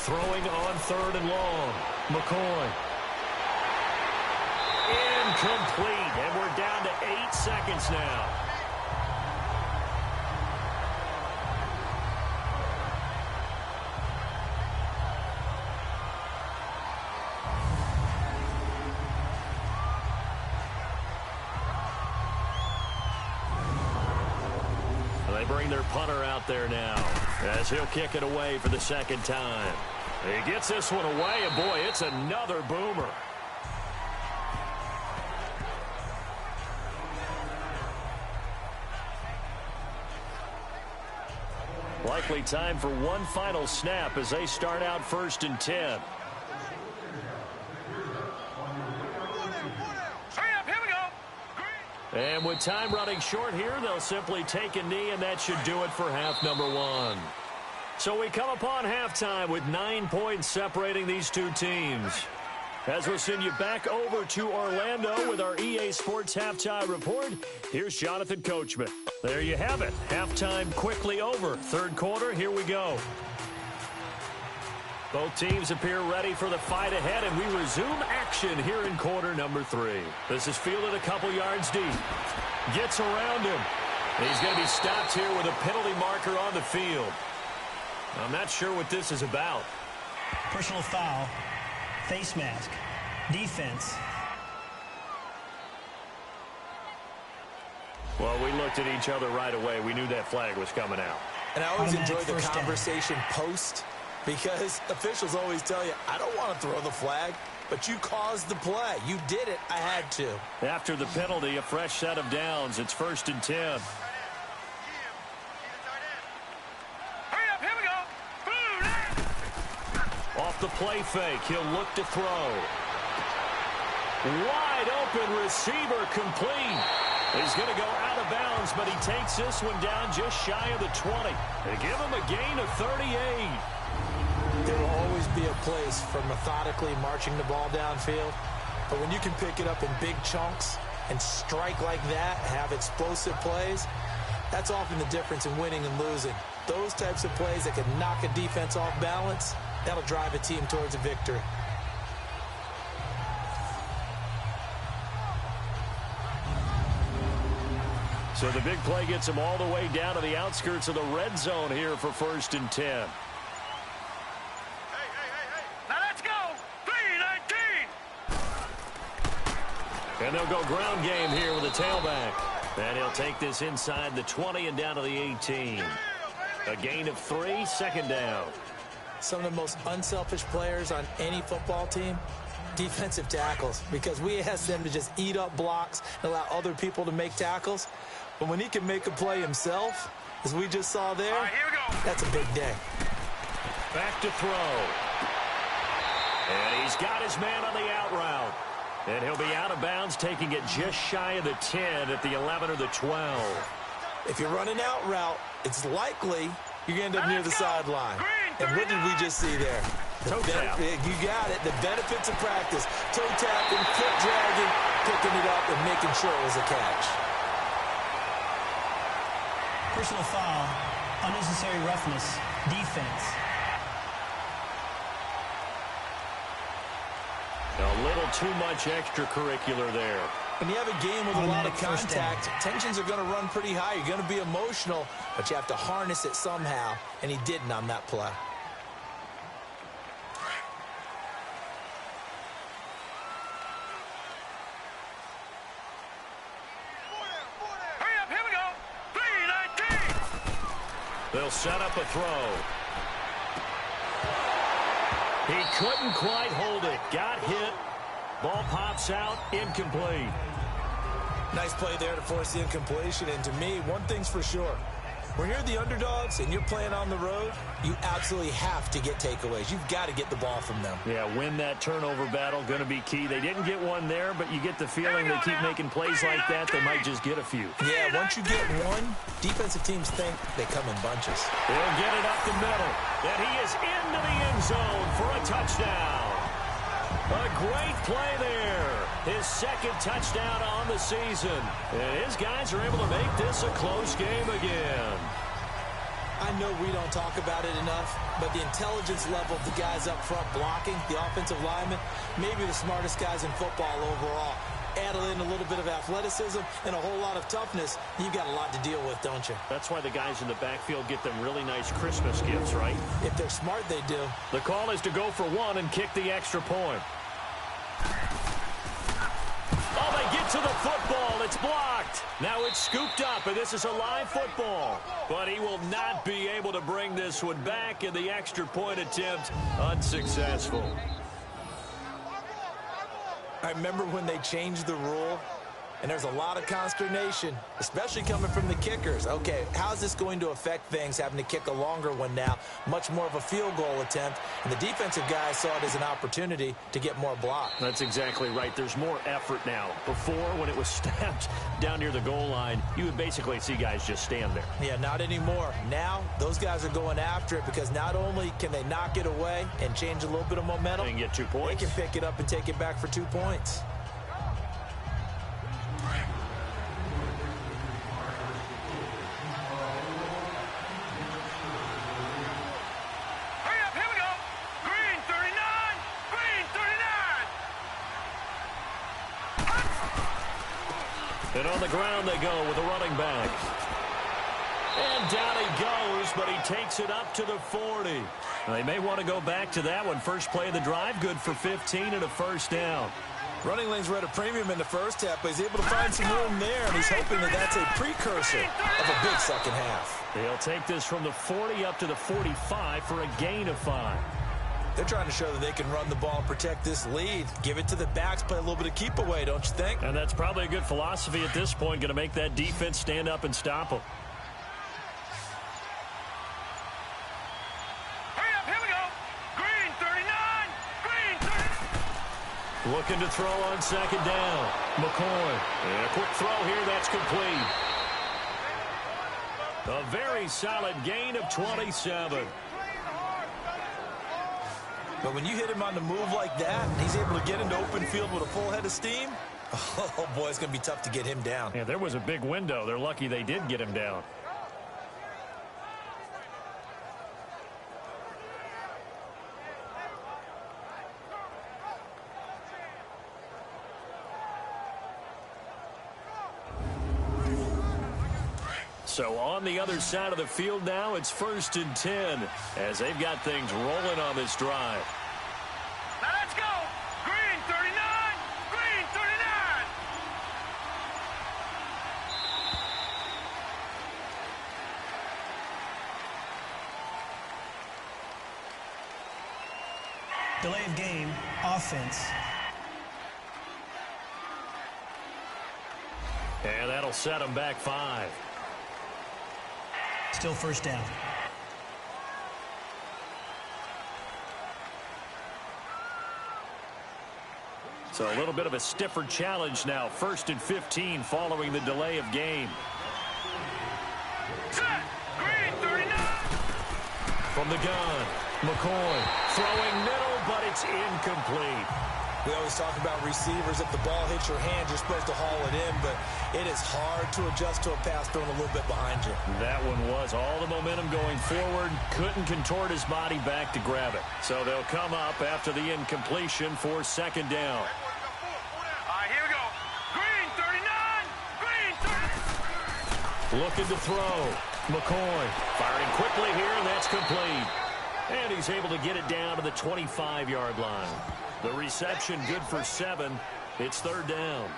Speaker 3: Throwing on 3rd and long. McCoy. Incomplete, and we're down to 8 seconds now. They bring their punter out there now as he'll kick it away for the 2nd time. He gets this one away, and boy, it's another boomer. Likely time for one final snap as they start out 1st and 10.
Speaker 5: Hurry up. Here we go. Green.
Speaker 3: And with time running short here, they'll simply take a knee, and that should do it for half number 1. So we come upon halftime with 9 points separating these two teams. As we'll send you back over to Orlando with our EA Sports Halftime Report, here's Jonathan Coachman. There you have it. Halftime quickly over. 3rd quarter, here we go. Both teams appear ready for the fight ahead, and we resume action here in quarter number 3. This is fielded a couple yards deep. Gets around him. He's going to be stopped here with a penalty marker on the field. I'm not sure what this is about.
Speaker 6: Personal foul. Face mask. Defense.
Speaker 3: Well, we looked at each other right away. We knew that flag was coming out.
Speaker 4: And I always
Speaker 6: Automatic
Speaker 4: enjoy the
Speaker 6: first down.
Speaker 4: conversation post because officials always tell you, I don't want to throw the flag, but you caused the play. You did it. I had to.
Speaker 3: After the penalty, a fresh set of downs. It's 1st and 10.
Speaker 5: Hurry up. Here we go. Blue.
Speaker 3: Off the play fake, he'll look to throw. Wide open receiver complete. He's going to go out of bounds, but he takes this one down just shy of the 20. They give him a gain of 38.
Speaker 4: There will always be a place for methodically marching the ball downfield. But when you can pick it up in big chunks and strike like that, have explosive plays, that's often the difference in winning and losing. Those types of plays that can knock a defense off balance, that'll drive a team towards a victory.
Speaker 3: So the big play gets him all the way down to the outskirts of the red zone here for 1st and 10.
Speaker 5: Hey. Now let's go. 3-19.
Speaker 3: And they'll go ground game here with a tailback. And he'll take this inside the 20 and down to the 18. A gain of 3, 2nd down.
Speaker 4: Some of the most unselfish players on any football team, defensive tackles, because we ask them to just eat up blocks and allow other people to make tackles. But when he can make a play himself, as we just saw there,
Speaker 5: All right, here we go.
Speaker 4: that's a big day.
Speaker 3: Back to throw. And he's got his man on the out route. And he'll be out of bounds, taking it just shy of the 10 at the 11 or the 12.
Speaker 4: If you're running out route, it's likely you're going to end up near the sideline. And what did we just see there?
Speaker 3: Toe tap.
Speaker 4: You got it. The benefits of practice. Toe tapping, foot dragging, picking it up, and making sure it was a catch.
Speaker 6: Personal foul, unnecessary roughness, defense.
Speaker 3: A little too much extracurricular there.
Speaker 4: When you have a game with a lot of
Speaker 6: Automatic first down.
Speaker 4: contact, tensions are going to run pretty high. You're going to be emotional, but you have to harness it somehow, and he didn't on that play.
Speaker 5: Hurry up, here we go. 3-19.
Speaker 3: They'll set up a throw. He couldn't quite hold it. Got hit. Ball pops out. Incomplete.
Speaker 4: Nice play there to force the incompletion. And to me, one thing's for sure. When you're the underdogs and you're playing on the road, you absolutely have to get takeaways. You've got to get the ball from them.
Speaker 3: Yeah, win that turnover battle, going to be key. They didn't get one there, but you get the feeling they keep making plays like that, they might just get a few.
Speaker 4: Yeah, once you get one, defensive teams think they come in bunches.
Speaker 3: They'll get it up the middle. And he is into the end zone for a touchdown. A great play there. His 2nd touchdown on the season. And his guys are able to make this a close game again.
Speaker 4: I know we don't talk about it enough, but the intelligence level of the guys up front blocking, the offensive linemen, maybe the smartest guys in football overall. Add in a little bit of athleticism and a whole lot of toughness, you've got a lot to deal with, don't you?
Speaker 3: That's why the guys in the backfield get them really nice Christmas gifts, right?
Speaker 4: If they're smart, they do.
Speaker 3: The call is to go for 1 and kick the extra point. Oh, they get to the football. It's blocked. Now it's scooped up, and this is a live football. But he will not be able to bring this one back, and the extra point attempt unsuccessful.
Speaker 4: I remember when they changed the rule, and there's a lot of consternation, especially coming from the kickers. Okay, how's this going to affect things, having to kick a longer one now, much more of a field goal attempt, and the defensive guys saw it as an opportunity to get more block.
Speaker 3: That's exactly right. There's more effort now. Before, when it was snapped down near the goal line, you would basically see guys just stand there.
Speaker 4: Yeah, not anymore. Now, those guys are going after it because not only can they knock it away and change a little bit of momentum,
Speaker 3: They can get 2 points.
Speaker 4: they can pick it up and take it back for 2 points.
Speaker 5: Hurry up, here we go. Green 39. Green 39.
Speaker 3: And on the ground they go with the running back. And down he goes, but he takes it up to the 40. They may want to go back to that one. First play of the drive, good for 15 and a 1st down.
Speaker 4: Running lanes were at a premium in the first half, but he's able to find some room there, and he's hoping that that's a precursor of a big second half.
Speaker 3: They'll take this from the 40 up to the 45 for a gain of 5.
Speaker 4: They're trying to show that they can run the ball and protect this lead. Give it to the backs, play a little bit of keep away, don't you think?
Speaker 3: And that's probably a good philosophy at this point, going to make that defense stand up and stop them.
Speaker 5: Hurry up, here we go. Green 39. Green 39.
Speaker 3: Looking to throw on 2nd down. McCoy. And a quick throw here, that's complete. A very solid gain of 27.
Speaker 4: But when you hit him on the move like that, he's able to get into open field with a full head of steam. Oh, boy, it's going to be tough to get him down.
Speaker 3: Yeah, there was a big window. They're lucky they did get him down. So on the other side of the field now, it's 1st and 10 as they've got things rolling on this drive.
Speaker 5: Now let's go. Green 39. Green 39.
Speaker 6: Delay of game, offense.
Speaker 3: And that'll set them back 5.
Speaker 6: Still first down.
Speaker 3: So a little bit of a stiffer challenge now. 1st and 15 following the delay of game.
Speaker 5: Set. Green 39.
Speaker 3: From the gun, McCoy throwing middle, but it's incomplete.
Speaker 4: We always talk about receivers. If the ball hits your hand, you're supposed to haul it in, but it is hard to adjust to a pass thrown a little bit behind you.
Speaker 3: That one was all the momentum going forward. Couldn't contort his body back to grab it. So they'll come up after the incompletion for 2nd down.
Speaker 5: All right, here we go. Green 39. Green 30.
Speaker 3: Looking to throw. McCoy firing quickly here, and that's complete. And he's able to get it down to the 25-yard line. The reception good for 7. It's 3rd down.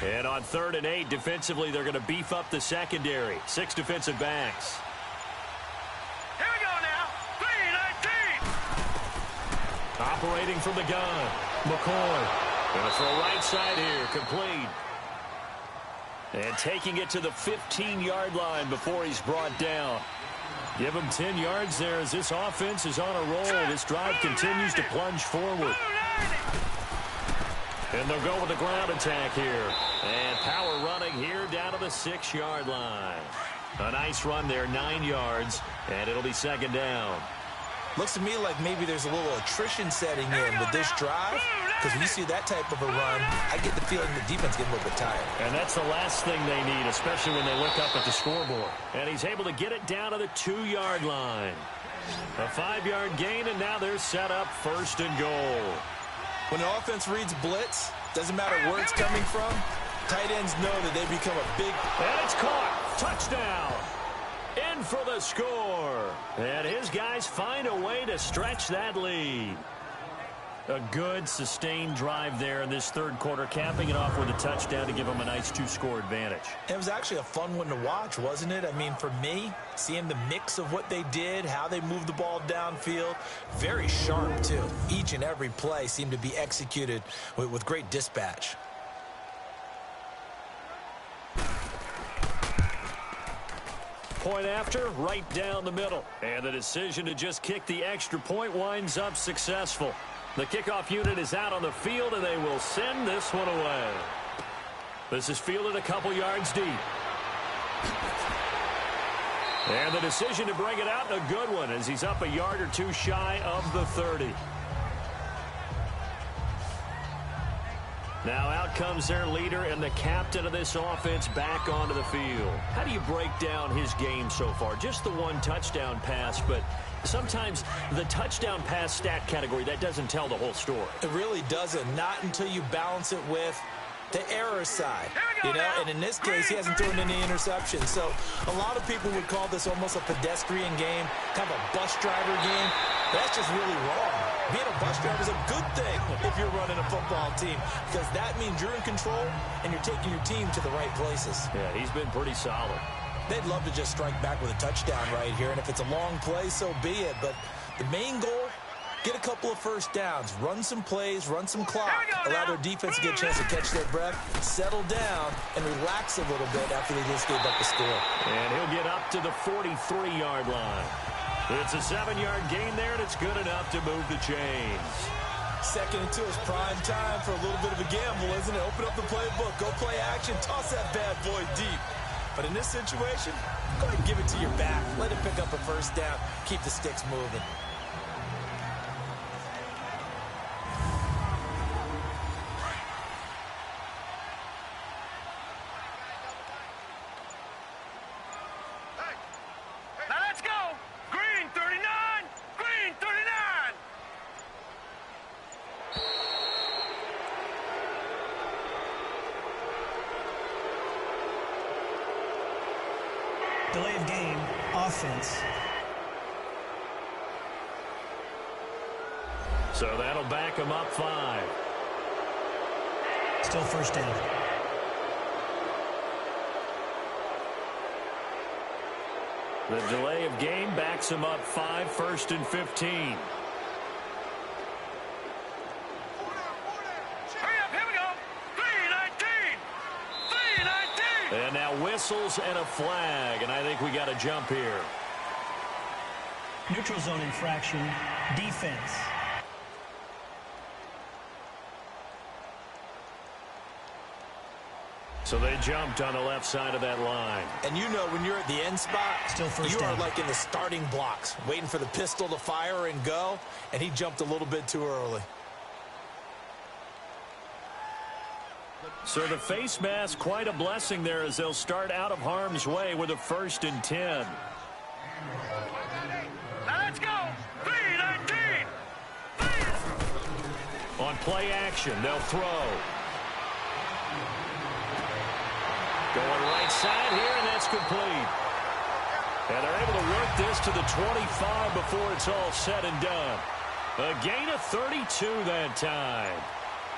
Speaker 3: And on 3rd and 8, defensively, they're going to beef up the secondary. 6 defensive backs.
Speaker 5: Here we go now. 3-19.
Speaker 3: Operating from the gun. McCoy. Going to throw right side here. Complete. And taking it to the 15-yard line before he's brought down. Give him 10 yards there as this offense is on a roll. This drive continues to plunge forward. And they'll go with the ground attack here. And power running here down to the 6-yard line. A nice run there, 9 yards, and it'll be 2nd down.
Speaker 4: Looks to me like maybe there's a little attrition setting in with this drive, because when you see that type of a run, I get the feeling the defense getting a little bit tired.
Speaker 3: And that's the last thing they need, especially when they look up at the scoreboard. And he's able to get it down to the 2-yard line. A 5-yard gain, and now they're set up 1st and goal.
Speaker 4: When the offense reads blitz, doesn't matter where it's coming from, tight ends know that they become a big...
Speaker 3: And it's caught. Touchdown. In for the score. And his guys find a way to stretch that lead. A good, sustained drive there in this 3rd quarter, capping it off with a touchdown to give them a nice 2-score advantage.
Speaker 4: It was actually a fun one to watch, wasn't it? I mean, for me, seeing the mix of what they did, how they moved the ball downfield, very sharp, too. Each and every play seemed to be executed with great dispatch.
Speaker 3: Point after, right down the middle. And the decision to just kick the extra point winds up successful. The kickoff unit is out on the field, and they will send this one away. This is fielded a couple yards deep. And the decision to bring it out, a good one, as he's up a yard or 2 shy of the 30. Now out comes their leader and the captain of this offense back onto the field. How do you break down his game so far? Just the 1 touchdown pass, but sometimes the touchdown pass stat category, that doesn't tell the whole story.
Speaker 4: It really doesn't. Not until you balance it with the error side, you know, and in this case, he hasn't thrown any interceptions. So a lot of people would call this almost a pedestrian game, kind of a bus driver game. That's just really wrong. Being a bus driver is a good thing if you're running a football team, because that means you're in control and you're taking your team to the right places.
Speaker 3: Yeah, he's been pretty solid.
Speaker 4: They'd love to just strike back with a touchdown right here, and if it's a long play, so be it. But the main goal, get a couple of first downs, run some plays, run some clock, allow their defense to get a chance to catch their breath, settle down, and relax a little bit after they just gave up the score.
Speaker 3: And he'll get up to the 43-yard line. It's a 7-yard gain there, and it's good enough to move the chains.
Speaker 4: 2nd and 2 is prime time for a little bit of a gamble, isn't it? Open up the playbook, go play action, toss that bad boy deep. But in this situation, go ahead and give it to your back. Let it pick up a first down. Keep the sticks moving.
Speaker 5: Now let's go. Green 39. Green 39.
Speaker 6: Delay of game, offense.
Speaker 3: So that'll back him up 5.
Speaker 6: Still first down.
Speaker 3: The delay of game backs him up 5, 1st and 15.
Speaker 5: Hurry up, here we go. 319. 319.
Speaker 3: And now whistles and a flag, and I think we got a jump here.
Speaker 6: Neutral zone infraction, defense.
Speaker 3: So they jumped on the left side of that line.
Speaker 4: And you know when you're at the end spot,
Speaker 6: Still first
Speaker 4: you
Speaker 6: down.
Speaker 4: are like in the starting blocks, waiting for the pistol to fire and go, and he jumped a little bit too early.
Speaker 3: So the face mask, quite a blessing there as they'll start out of harm's way with a 1st and 10.
Speaker 5: Now let's go. 319.
Speaker 3: On play action, they'll throw. Going right side here, and that's complete. And they're able to work this to the 25 before it's all said and done. A gain of 32 that time.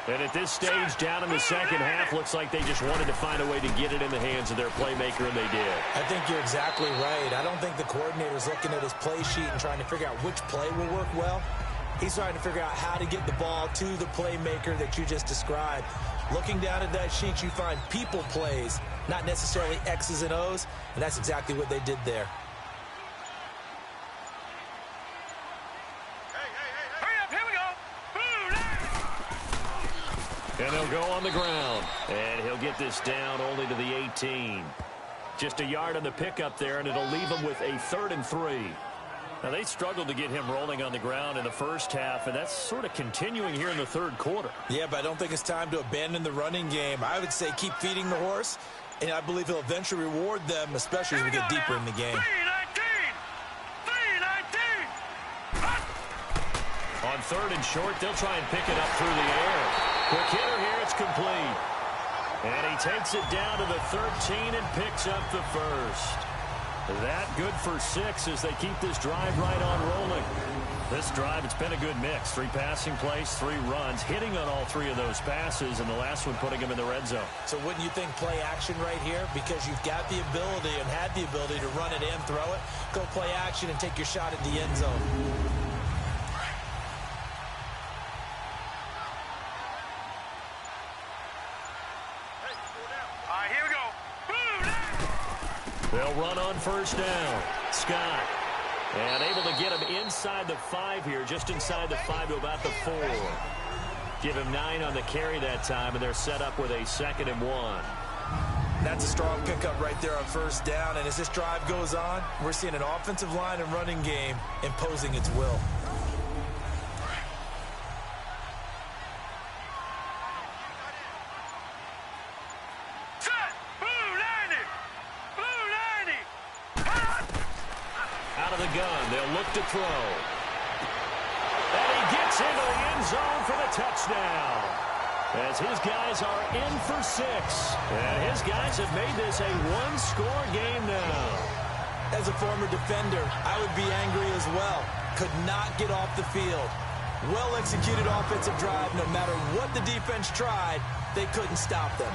Speaker 3: And at this stage, down in the second half, looks like they just wanted to find a way to get it in the hands of their playmaker, and they did.
Speaker 4: I think you're exactly right. I don't think the coordinator's looking at his play sheet and trying to figure out which play will work well. He's trying to figure out how to get the ball to the playmaker that you just described. Looking down at that sheet, you find people plays, not necessarily X's and O's, and that's exactly what they did there.
Speaker 5: Hurry up, here we go. Blue line.
Speaker 3: And he'll go on the ground. And he'll get this down only to the 18. Just a yard on the pickup there, and it'll leave him with a 3rd and 3. Now, they struggled to get him rolling on the ground in the first half, and that's sort of continuing here in the 3rd quarter.
Speaker 4: Yeah, but I don't think it's time to abandon the running game. I would say keep feeding the horse, and I believe he'll eventually reward them, especially as we get deeper in the game.
Speaker 5: 319. 319.
Speaker 3: On 3rd and short, they'll try and pick it up through the air. Quick hitter here, it's complete. And he takes it down to the 13 and picks up the 1st. That good for 6 as they keep this drive right on rolling. This drive, it's been a good mix. 3 passing plays, 3 runs, hitting on all 3 of those passes, and the last one putting him in the red zone.
Speaker 4: So wouldn't you think play action right here? Because you've got the ability and had the ability to run it and throw it. Go play action and take your shot at the end zone.
Speaker 5: All right, here we go. Blue line.
Speaker 3: They'll run on 1st down. Scott. And able to get him inside the 5 here, just inside the 5 to about the 4. Give him 9 on the carry that time, and they're set up with a 2nd and 1.
Speaker 4: That's a strong pickup right there on 1st down, and as this drive goes on, we're seeing an offensive line and running game imposing its will.
Speaker 5: Set. Blue 90. Blue 90.
Speaker 3: Out of the gun, they'll look to throw. And he gets into the end zone for the touchdown. As his guys are in for 6. And his guys have made this a 1-score game now.
Speaker 4: As a former defender, I would be angry as well. Could not get off the field. Well-executed offensive drive. No matter what the defense tried, they couldn't stop them.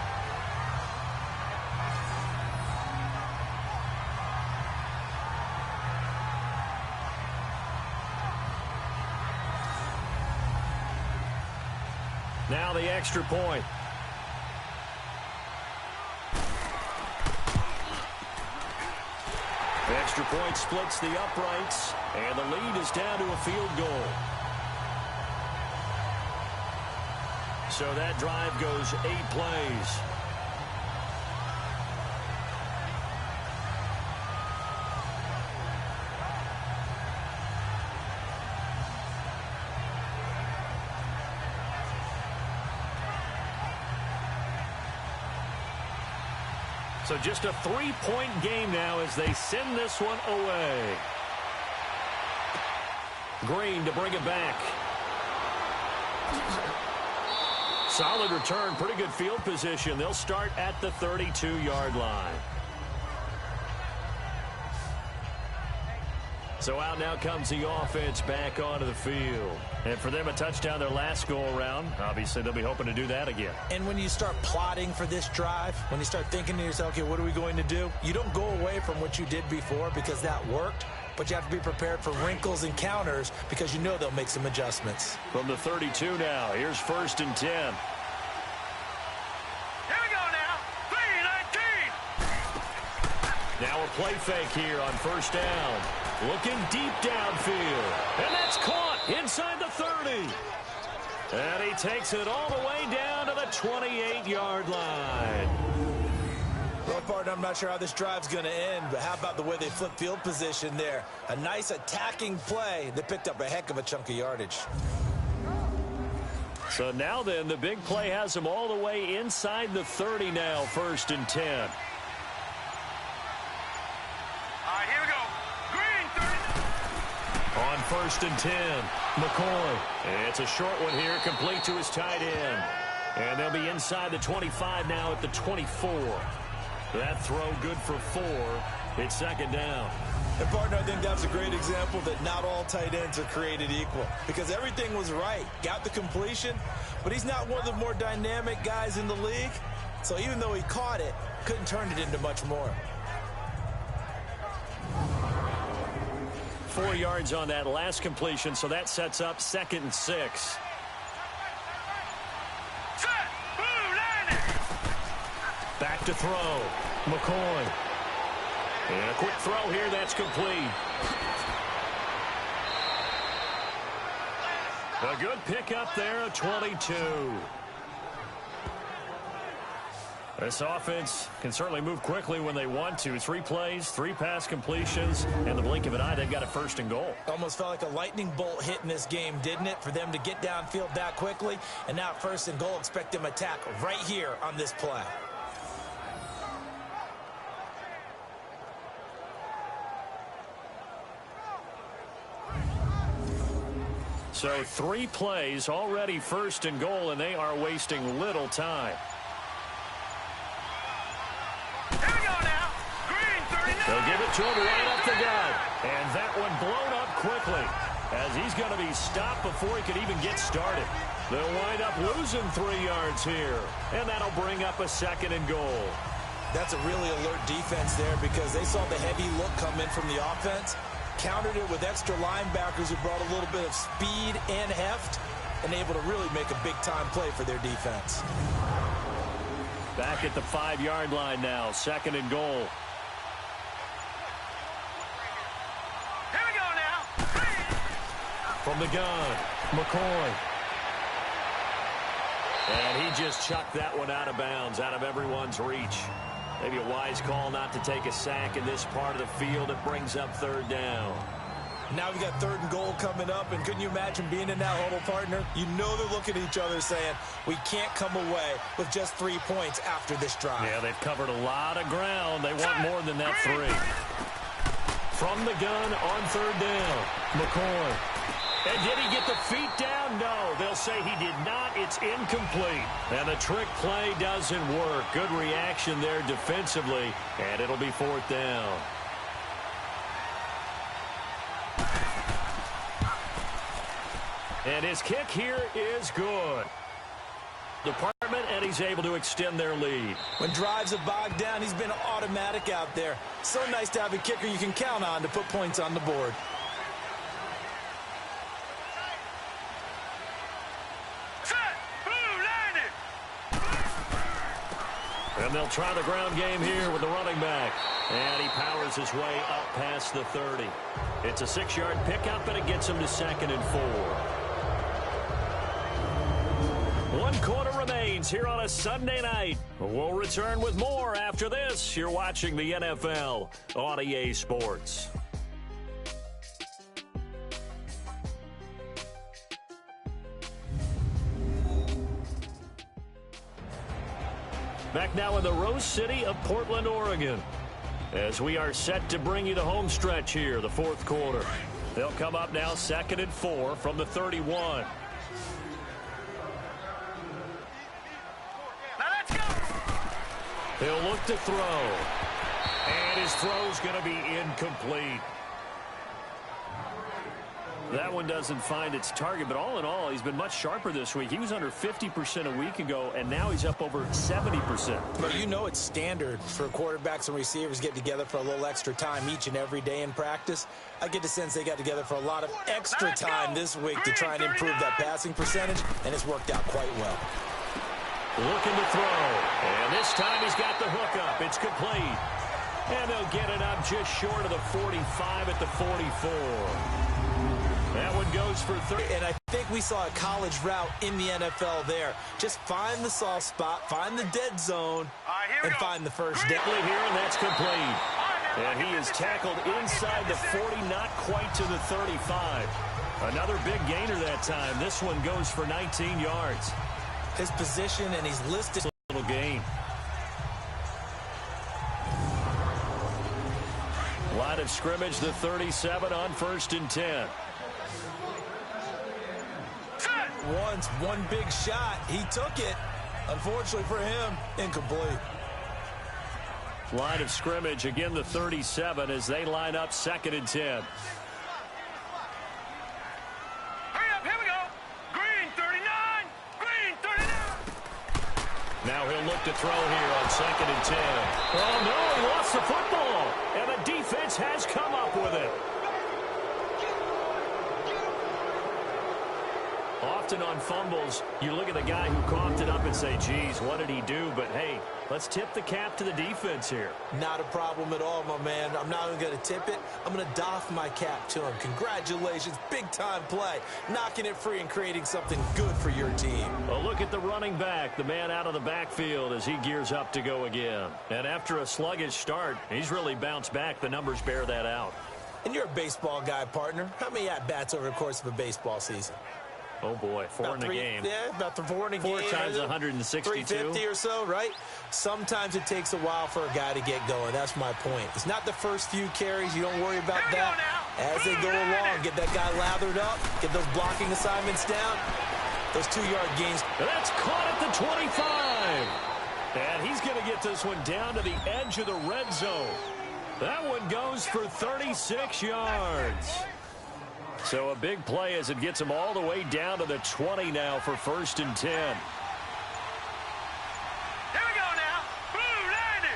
Speaker 3: Now the extra point. Extra point splits the uprights, and the lead is down to a field goal. So that drive goes 8 plays. So just a 3-point game now as they send this one away. Green to bring it back. Solid return, pretty good field position. They'll start at the 32-yard line. So out now comes the offense back onto the field. And for them, a touchdown their last go-around. Obviously, they'll be hoping to do that again.
Speaker 4: And when you start plotting for this drive, when you start thinking to yourself, okay, what are we going to do? You don't go away from what you did before because that worked. But you have to be prepared for wrinkles and counters because you know they'll make some adjustments.
Speaker 3: From the 32 now, here's 1st and 10.
Speaker 5: Here we go now. 3-19.
Speaker 3: Now a play fake here on 1st down. Looking deep downfield. And that's caught inside the 30. And he takes it all the way down to the 28-yard line.
Speaker 4: Well, partner, I'm not sure how this drive's going to end, but how about the way they flip field position there? A nice attacking play that picked up a heck of a chunk of yardage.
Speaker 3: So now then, the big play has them all the way inside the 30 now, 1st and 10.
Speaker 5: All right, here we go. Green 30.
Speaker 3: On 1st and 10, McCoy. And it's a short one here, complete to his tight end. And they'll be inside the 25 now at the 24. That throw good for 4. It's 2nd down.
Speaker 4: And, partner, I think that's a great example that not all tight ends are created equal because everything was right. Got the completion, but he's not one of the more dynamic guys in the league. So even though he caught it, couldn't turn it into much more.
Speaker 3: 4 yards on that last completion, so that sets up 2nd and 6. Back to throw. McCoy. And a quick throw here. That's complete. A good pickup there, a 22. This offense can certainly move quickly when they want to. 3 plays, 3 pass completions, and the blink of an eye, they've got a 1st and goal.
Speaker 4: Almost felt like a lightning bolt hit in this game, didn't it? For them to get downfield that quickly, and now 1st and goal, expect them to attack right here on this play.
Speaker 3: So 3 plays, already 1st and goal, and they are wasting little time.
Speaker 5: Here we go now. Green 39.
Speaker 3: They'll give it to him right up the gut. And that one blown up quickly as he's going to be stopped before he could even get started. They'll wind up losing 3 yards here, and that'll bring up a 2nd and goal.
Speaker 4: That's a really alert defense there because they saw the heavy look come in from the offense, countered it with extra linebackers who brought a little bit of speed and heft, and able to really make a big-time play for their defense.
Speaker 3: Back at the 5-yard line now, 2nd and goal.
Speaker 5: Here we go now.
Speaker 3: From the gun, McCoy. And he just chucked that one out of bounds, out of everyone's reach. Maybe a wise call not to take a sack in this part of the field. It brings up 3rd down.
Speaker 4: Now we got 3rd and goal coming up, and couldn't you imagine being in that huddle, partner? You know they're looking at each other saying, we can't come away with just 3 points after this drive.
Speaker 3: Yeah, they've covered a lot of ground. They want more than that 3. From the gun on 3rd down, McCoy. And did he get the feet down? No, they'll say he did not. It's incomplete. And the trick play doesn't work. Good reaction there defensively, and it'll be 4th down. And his kick here is good. Department, and he's able to extend their lead.
Speaker 4: When drives are bogged down, he's been automatic out there. So nice to have a kicker you can count on to put points on the board.
Speaker 3: they'll try the ground game here with the running back. And he powers his way up past the 30. It's a 6-yard pickup, and it gets him to 2nd and 4. 1 quarter remains here on a Sunday night. We'll return with more after this. You're watching the NFL on EA Sports. Back now in the Rose City of Portland, Oregon, as we are set to bring you the home stretch here, the 4th quarter. They'll come up now 2nd and 4 from the 31.
Speaker 5: Now let's go.
Speaker 3: He'll look to throw. And his throw's going to be incomplete. That one doesn't find its target, but all in all, he's been much sharper this week. He was under 50% a week ago, and now he's up over 70%.
Speaker 4: But you know it's standard for quarterbacks and receivers get together for a little extra time each and every day in practice. I get the sense they got together for a lot of extra time this week to try and improve that passing percentage, and it's worked out quite well.
Speaker 3: Looking to throw, and this time he's got the hook up. It's complete. And they'll get it up just short of the 45 at the 44. That one goes for 30.
Speaker 4: And I think we saw a college route in the NFL there. Just find the soft spot, find the dead zone, and find the first down.
Speaker 3: Here, and that's complete. And he is tackled inside the 40, not quite to the 35. Another big gainer that time. This one goes for 19 yards.
Speaker 4: His position, and he's listed.
Speaker 3: Little gain. Line of scrimmage, the 37 on 1st and 10.
Speaker 4: One big shot. He took it. Unfortunately for him, incomplete.
Speaker 3: Line of scrimmage, again the 37 as they line up 2nd and 10.
Speaker 5: Hurry up, here we go. Green 39. Green 39.
Speaker 3: Now he'll look to throw here on 2nd and 10. Oh, no, he lost the football. And the defense has come up with it. Often on fumbles, you look at the guy who coughed it up and say, geez, what did he do? But, hey, let's tip the cap to the defense here.
Speaker 4: Not a problem at all, my man. I'm not even going to tip it. I'm going to doff my cap to him. Congratulations. Big-time play. Knocking it free and creating something good for your team.
Speaker 3: A look at the running back, the man out of the backfield as he gears up to go again. And after a sluggish start, he's really bounced back. The numbers bear that out.
Speaker 4: And you're a baseball guy, partner. How many at-bats over the course of a baseball season?
Speaker 3: Oh, boy, 4 in a game.
Speaker 4: Yeah, about 4 in a game.
Speaker 3: 4 times 162.
Speaker 4: 350 or so, right? Sometimes it takes a while for a guy to get going. That's my point. It's not the first few carries. You don't worry about that. As they go along, get that guy lathered up, get those blocking assignments down. Those 2-yard gains.
Speaker 3: That's caught at the 25. And he's going to get this one down to the edge of the red zone. That one goes for 36 yards. So a big play as it gets him all the way down to the 20 now for 1st and 10.
Speaker 5: Here we go now. Blue 90.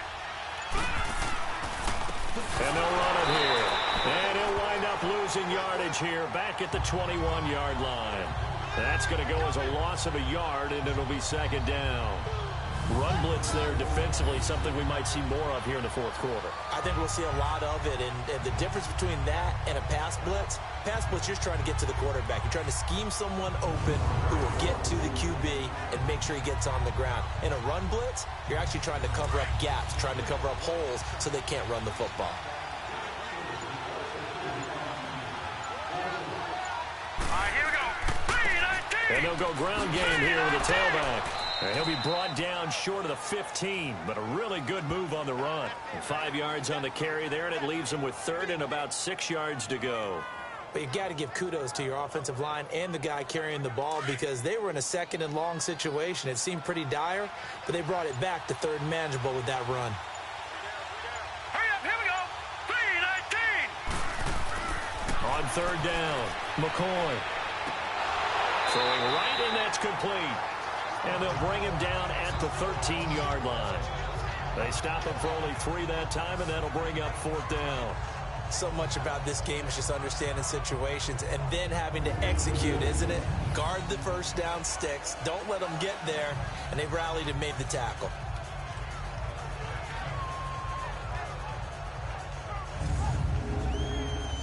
Speaker 3: And they'll run it here. And he'll wind up losing yardage here back at the 21-yard line. That's going to go as a loss of a yard, and it'll be 2nd down. Run blitz there defensively, something we might see more of here in the 4th quarter.
Speaker 4: I think we'll see a lot of it, and the difference between that and a pass blitz, you're just trying to get to the quarterback. You're trying to scheme someone open who will get to the QB and make sure he gets on the ground. In a run blitz, you're actually trying to cover up gaps, trying to cover up holes so they can't run the football.
Speaker 5: All right, here we go. 3-19.
Speaker 3: And they'll go ground game here with the tailback. And he'll be brought down short of the 15, but a really good move on the run. And 5 yards on the carry there, and it leaves him with 3rd and about 6 yards to go.
Speaker 4: But you've got to give kudos to your offensive line and the guy carrying the ball because they were in a 2nd and long situation. It seemed pretty dire, but they brought it back to 3rd and manageable with that run.
Speaker 5: Hurry up, here we go. 3-19.
Speaker 3: On 3rd down, McCoy. Throwing right, and that's complete. And they'll bring him down at the 13-yard line. They stop him for only 3 that time, and that'll bring up 4th down.
Speaker 4: So much about this game is just understanding situations and then having to execute, isn't it? Guard the first down sticks. Don't let them get there. And they rallied and made the tackle.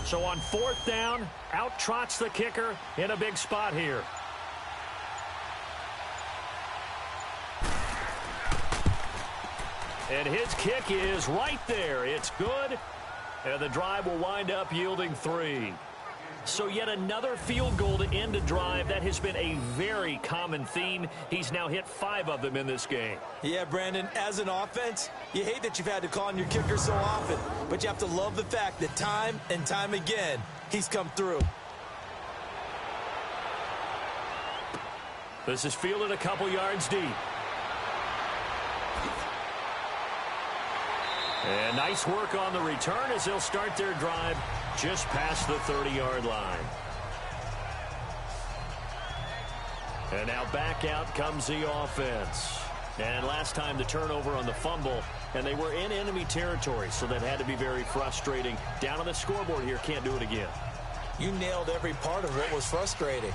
Speaker 3: So on 4th down, out trots the kicker in a big spot here. And his kick is right there. It's good. And the drive will wind up yielding 3. So yet another field goal to end a drive. That has been a very common theme. He's now hit 5 of them in this game.
Speaker 4: Yeah, Brandon, as an offense, you hate that you've had to call on your kicker so often, but you have to love the fact that time and time again, he's come through.
Speaker 3: This is fielded a couple yards deep. And nice work on the return as they'll start their drive just past the 30-yard line. And now back out comes the offense. And last time the turnover on the fumble, and they were in enemy territory, so that had to be very frustrating. Down on the scoreboard here, can't do it again.
Speaker 4: You nailed every part of what was frustrating.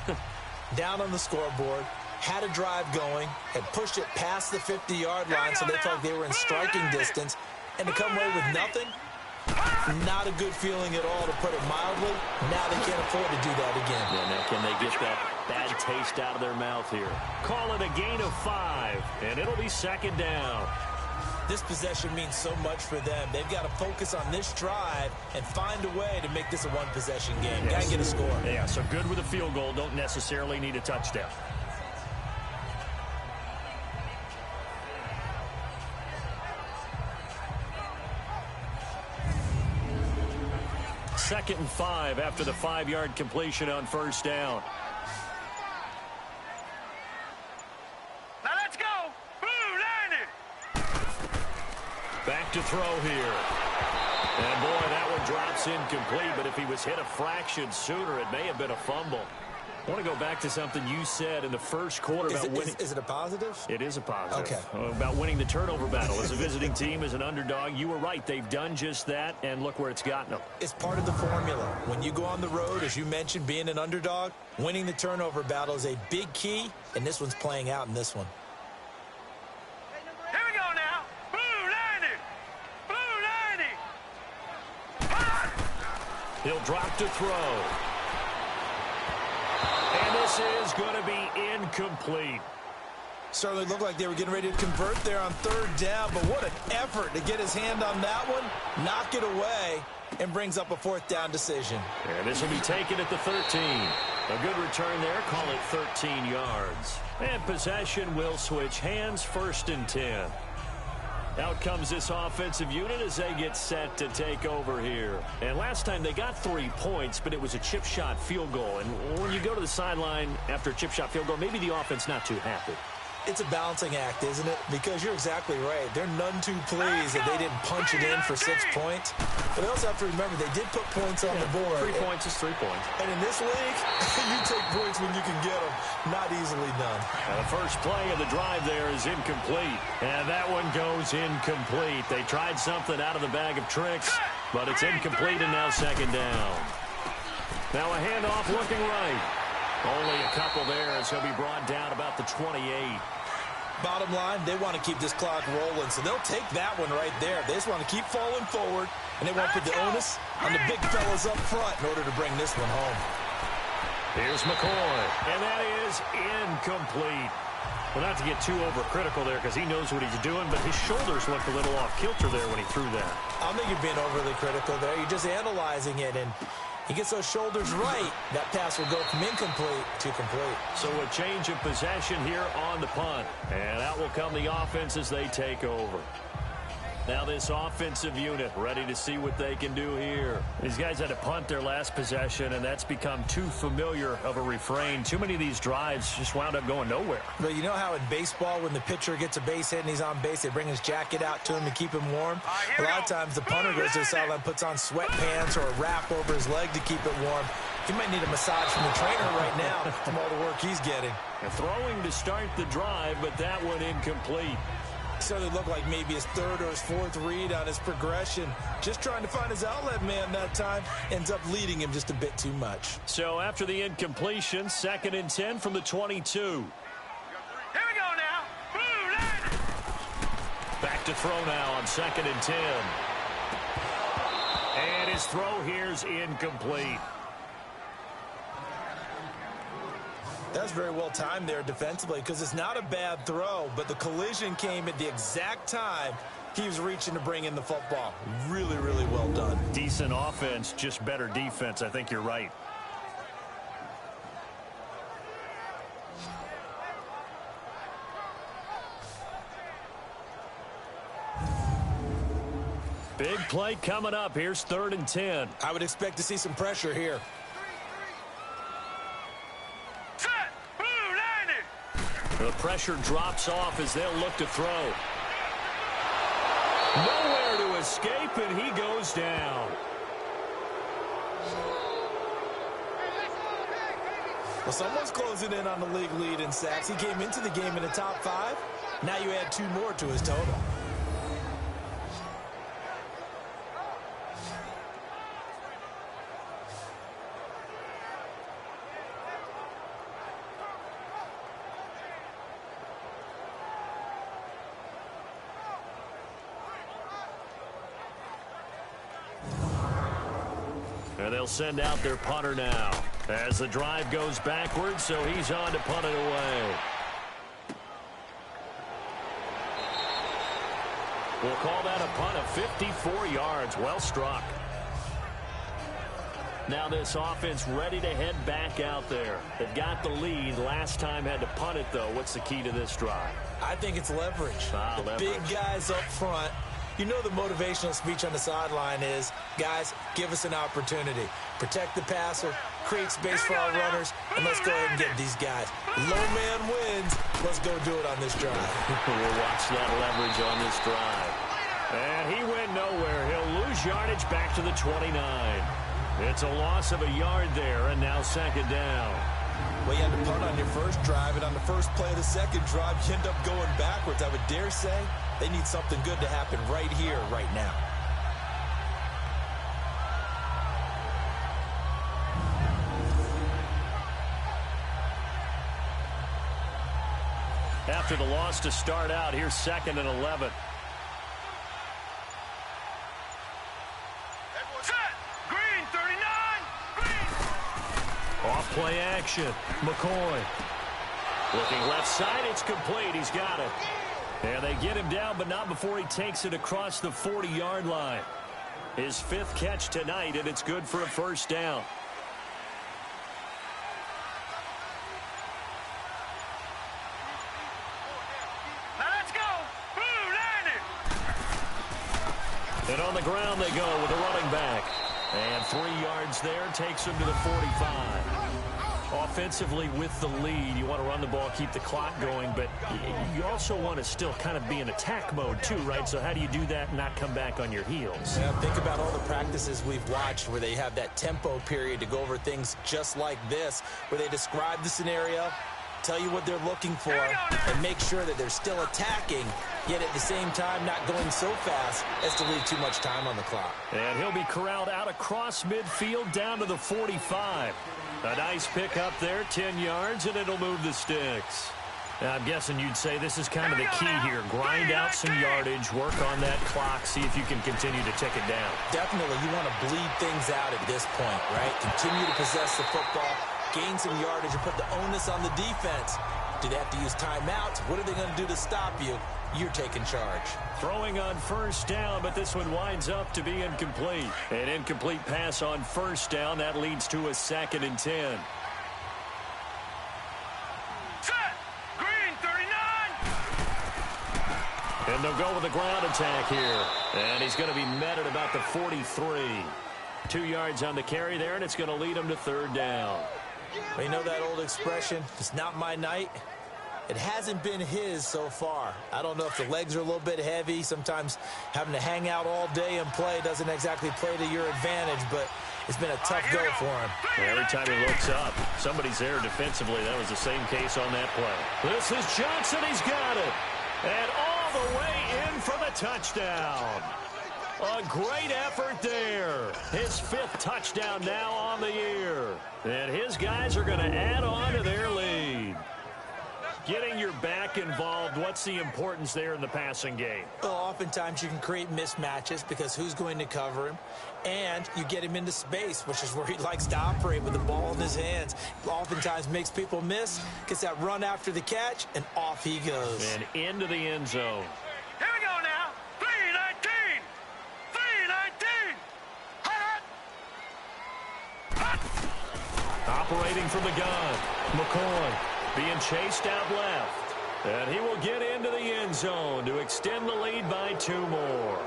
Speaker 4: Down on the scoreboard, had a drive going, had pushed it past the 50-yard line, so they felt they were in striking distance. And to come away with nothing, not a good feeling at all, to put it mildly. Now they can't afford to do that again.
Speaker 3: Yeah, now can they get that bad taste out of their mouth here? Call it a gain of 5, and it'll be 2nd down.
Speaker 4: This possession means so much for them. They've got to focus on this drive and find a way to make this a one-possession game.
Speaker 3: Yes.
Speaker 4: Got to get a score.
Speaker 3: Yeah, so good with a field goal. Don't necessarily need a touchdown. Second and 5 after the 5-yard completion on 1st down.
Speaker 5: Now let's go. Blue line it.
Speaker 3: Back to throw here. And boy, that one drops incomplete, but if he was hit a fraction sooner, it may have been a fumble. I want to go back to something you said in the first quarter about winning.
Speaker 4: Is it a positive?
Speaker 3: It is a positive.
Speaker 4: Okay.
Speaker 3: About winning the turnover battle as a visiting team, as an underdog. You were right. They've done just that, and look where it's gotten them.
Speaker 4: It's part of the formula. When you go on the road, as you mentioned, being an underdog, winning the turnover battle is a big key, and this one's playing out in this one.
Speaker 5: Here we go now. Blue line it. Blue line it.
Speaker 3: He'll drop to throw. And this is going to be incomplete.
Speaker 4: Certainly looked like they were getting ready to convert there on 3rd down, but what an effort to get his hand on that one, knock it away, and brings up a 4th down decision.
Speaker 3: And this will be taken at the 13. A good return there, call it 13 yards. And possession will switch hands, 1st and 10. Out comes this offensive unit as they get set to take over here. And last time they got 3 points, but it was a chip shot field goal. And when you go to the sideline after a chip shot field goal, maybe the offense not too happy.
Speaker 4: It's a balancing act, isn't it? Because you're exactly right. They're none too pleased that they didn't punch it in for 6 points. But they also have to remember they did put points on the board.
Speaker 3: 3 points is 3 points.
Speaker 4: And in this league, you take points when you can get them. Not easily done.
Speaker 3: And the first play of the drive there is incomplete. And that one goes incomplete. They tried something out of the bag of tricks, but it's incomplete and now 2nd down. Now a handoff looking right. Only a couple there as he'll be brought down about the 28.
Speaker 4: Bottom line, they want to keep this clock rolling, so they'll take that one right there. They just want to keep falling forward, and they won't put the onus on the big fellas up front in order to bring this one home.
Speaker 3: Here's McCoy, and that is incomplete. Well, not to get too overcritical there because he knows what he's doing, but his shoulders looked a little off kilter there when he threw that.
Speaker 4: I don't think you're being overly critical there. You're just analyzing it, and he gets those shoulders right. That pass will go from incomplete to complete.
Speaker 3: So a change of possession here on the punt. And out will come the offense as they take over. Now this offensive unit ready to see what they can do here. These guys had to punt their last possession, and that's become too familiar of a refrain. Too many of these drives just wound up going nowhere.
Speaker 4: But you know how in baseball, when the pitcher gets a base hit and he's on base, they bring his jacket out to him to keep him warm? A lot of times the punter goes to the sideline, puts on sweatpants or a wrap over his leg to keep it warm. He might need a massage from the trainer right now from all the work he's getting.
Speaker 3: And throwing to start the drive, but that one incomplete.
Speaker 4: So they look like maybe his 3rd or his 4th read on his progression. Just trying to find his outlet man that time. Ends up leading him just a bit too much.
Speaker 3: So after the incompletion, 2nd and 10 from the 22.
Speaker 5: Here we go now. Blue line.
Speaker 3: Back to throw now on 2nd and 10. And His throw here's incomplete.
Speaker 4: That's very well timed there defensively because it's not a bad throw, but the collision came at the exact time he was reaching to bring in the football. Really, really well done.
Speaker 3: Decent offense, just better defense. I think you're right. Big play coming up. Here's 3rd and 10.
Speaker 4: I would expect to see some pressure here.
Speaker 3: The pressure drops off as they'll look to throw. Nowhere to escape, and he goes down.
Speaker 4: Well, someone's closing in on the league lead in sacks. He came into the game in the top 5. Now you add 2 more to his total.
Speaker 3: And they'll send out their punter now as the drive goes backwards, so he's on to punt it away. We'll call that a punt of 54 yards. Well struck. Now this offense ready to head back out there. They've got the lead. Last time had to punt it, though. What's the key to this drive?
Speaker 4: I think it's leverage.
Speaker 3: Leverage.
Speaker 4: Big guys up front. You know the motivational speech on the sideline is, guys, give us an opportunity. Protect the passer, create space for our runners, and let's go ahead and get these guys. Low man wins. Let's go do it on this drive.
Speaker 3: We'll watch that leverage on this drive. And he went nowhere. He'll lose yardage back to the 29. It's a loss of a yard there, and now 2nd down.
Speaker 4: Well, you had to punt on your first drive, and on the first play of the second drive, you end up going backwards. I would dare say they need something good to happen right here, right now.
Speaker 3: After the loss to start out, here's 2nd and 11.
Speaker 5: Green, 39. Green.
Speaker 3: Off play action. McCoy. Looking left side. It's complete. He's got it. And they get him down, but not before he takes it across the 40-yard line. His 5th catch tonight, and it's good for a 1st down.
Speaker 5: Now let's go. Blue, landed.
Speaker 3: And on the ground they go with a running back. And 3 yards there takes him to the 45. Offensively with the lead, you want to run the ball, keep the clock going, but you also want to still kind of be in attack mode too, right? So how do you do that and not come back on your heels?
Speaker 4: Yeah, think about all the practices we've watched where they have that tempo period to go over things just like this, where they describe the scenario, tell you what they're looking for, and make sure that they're still attacking, yet at the same time not going so fast as to leave too much time on the clock.
Speaker 3: And he'll be corralled out across midfield down to the 45. A nice pick up there, 10 yards, and it'll move the sticks. Now, I'm guessing you'd say this is kind of the key here. Grind out some yardage, work on that clock, see if you can continue to tick it down.
Speaker 4: Definitely, you want to bleed things out at this point, right? Continue to possess the football, gain some yardage, and put the onus on the defense. Do they have to use timeouts? What are they going to do to stop you? You're taking charge.
Speaker 3: Throwing on 1st down, but this one winds up to be incomplete. An incomplete pass on 1st down. That leads to a 2nd and 10.
Speaker 5: Set. Green, 39.
Speaker 3: And they'll go with a ground attack here. And he's going to be met at about the 43. 2 yards on the carry there, and it's going to lead him to 3rd down.
Speaker 4: Well, you know that old expression, it's not my night. It hasn't been his so far. I don't know if the legs are a little bit heavy. Sometimes having to hang out all day and play doesn't exactly play to your advantage, but it's been a tough go for him.
Speaker 3: Every time he looks up, somebody's there defensively. That was the same case on that play. This is Johnson. He's got it. And all the way in for the touchdown. A great effort there. His 5th touchdown now on the year. And his guys are going to add on to their lead. Getting your back involved, what's the importance there in the passing game?
Speaker 4: Well, oftentimes you can create mismatches because who's going to cover him? And you get him into space, which is where he likes to operate with the ball in his hands. Oftentimes makes people miss, gets that run after the catch, and off he goes.
Speaker 3: And into the end zone.
Speaker 5: Here we go now. 319. 319.
Speaker 3: Operating from the gun. McCoy being chased out left. And he will get into the end zone to extend the lead by 2 more.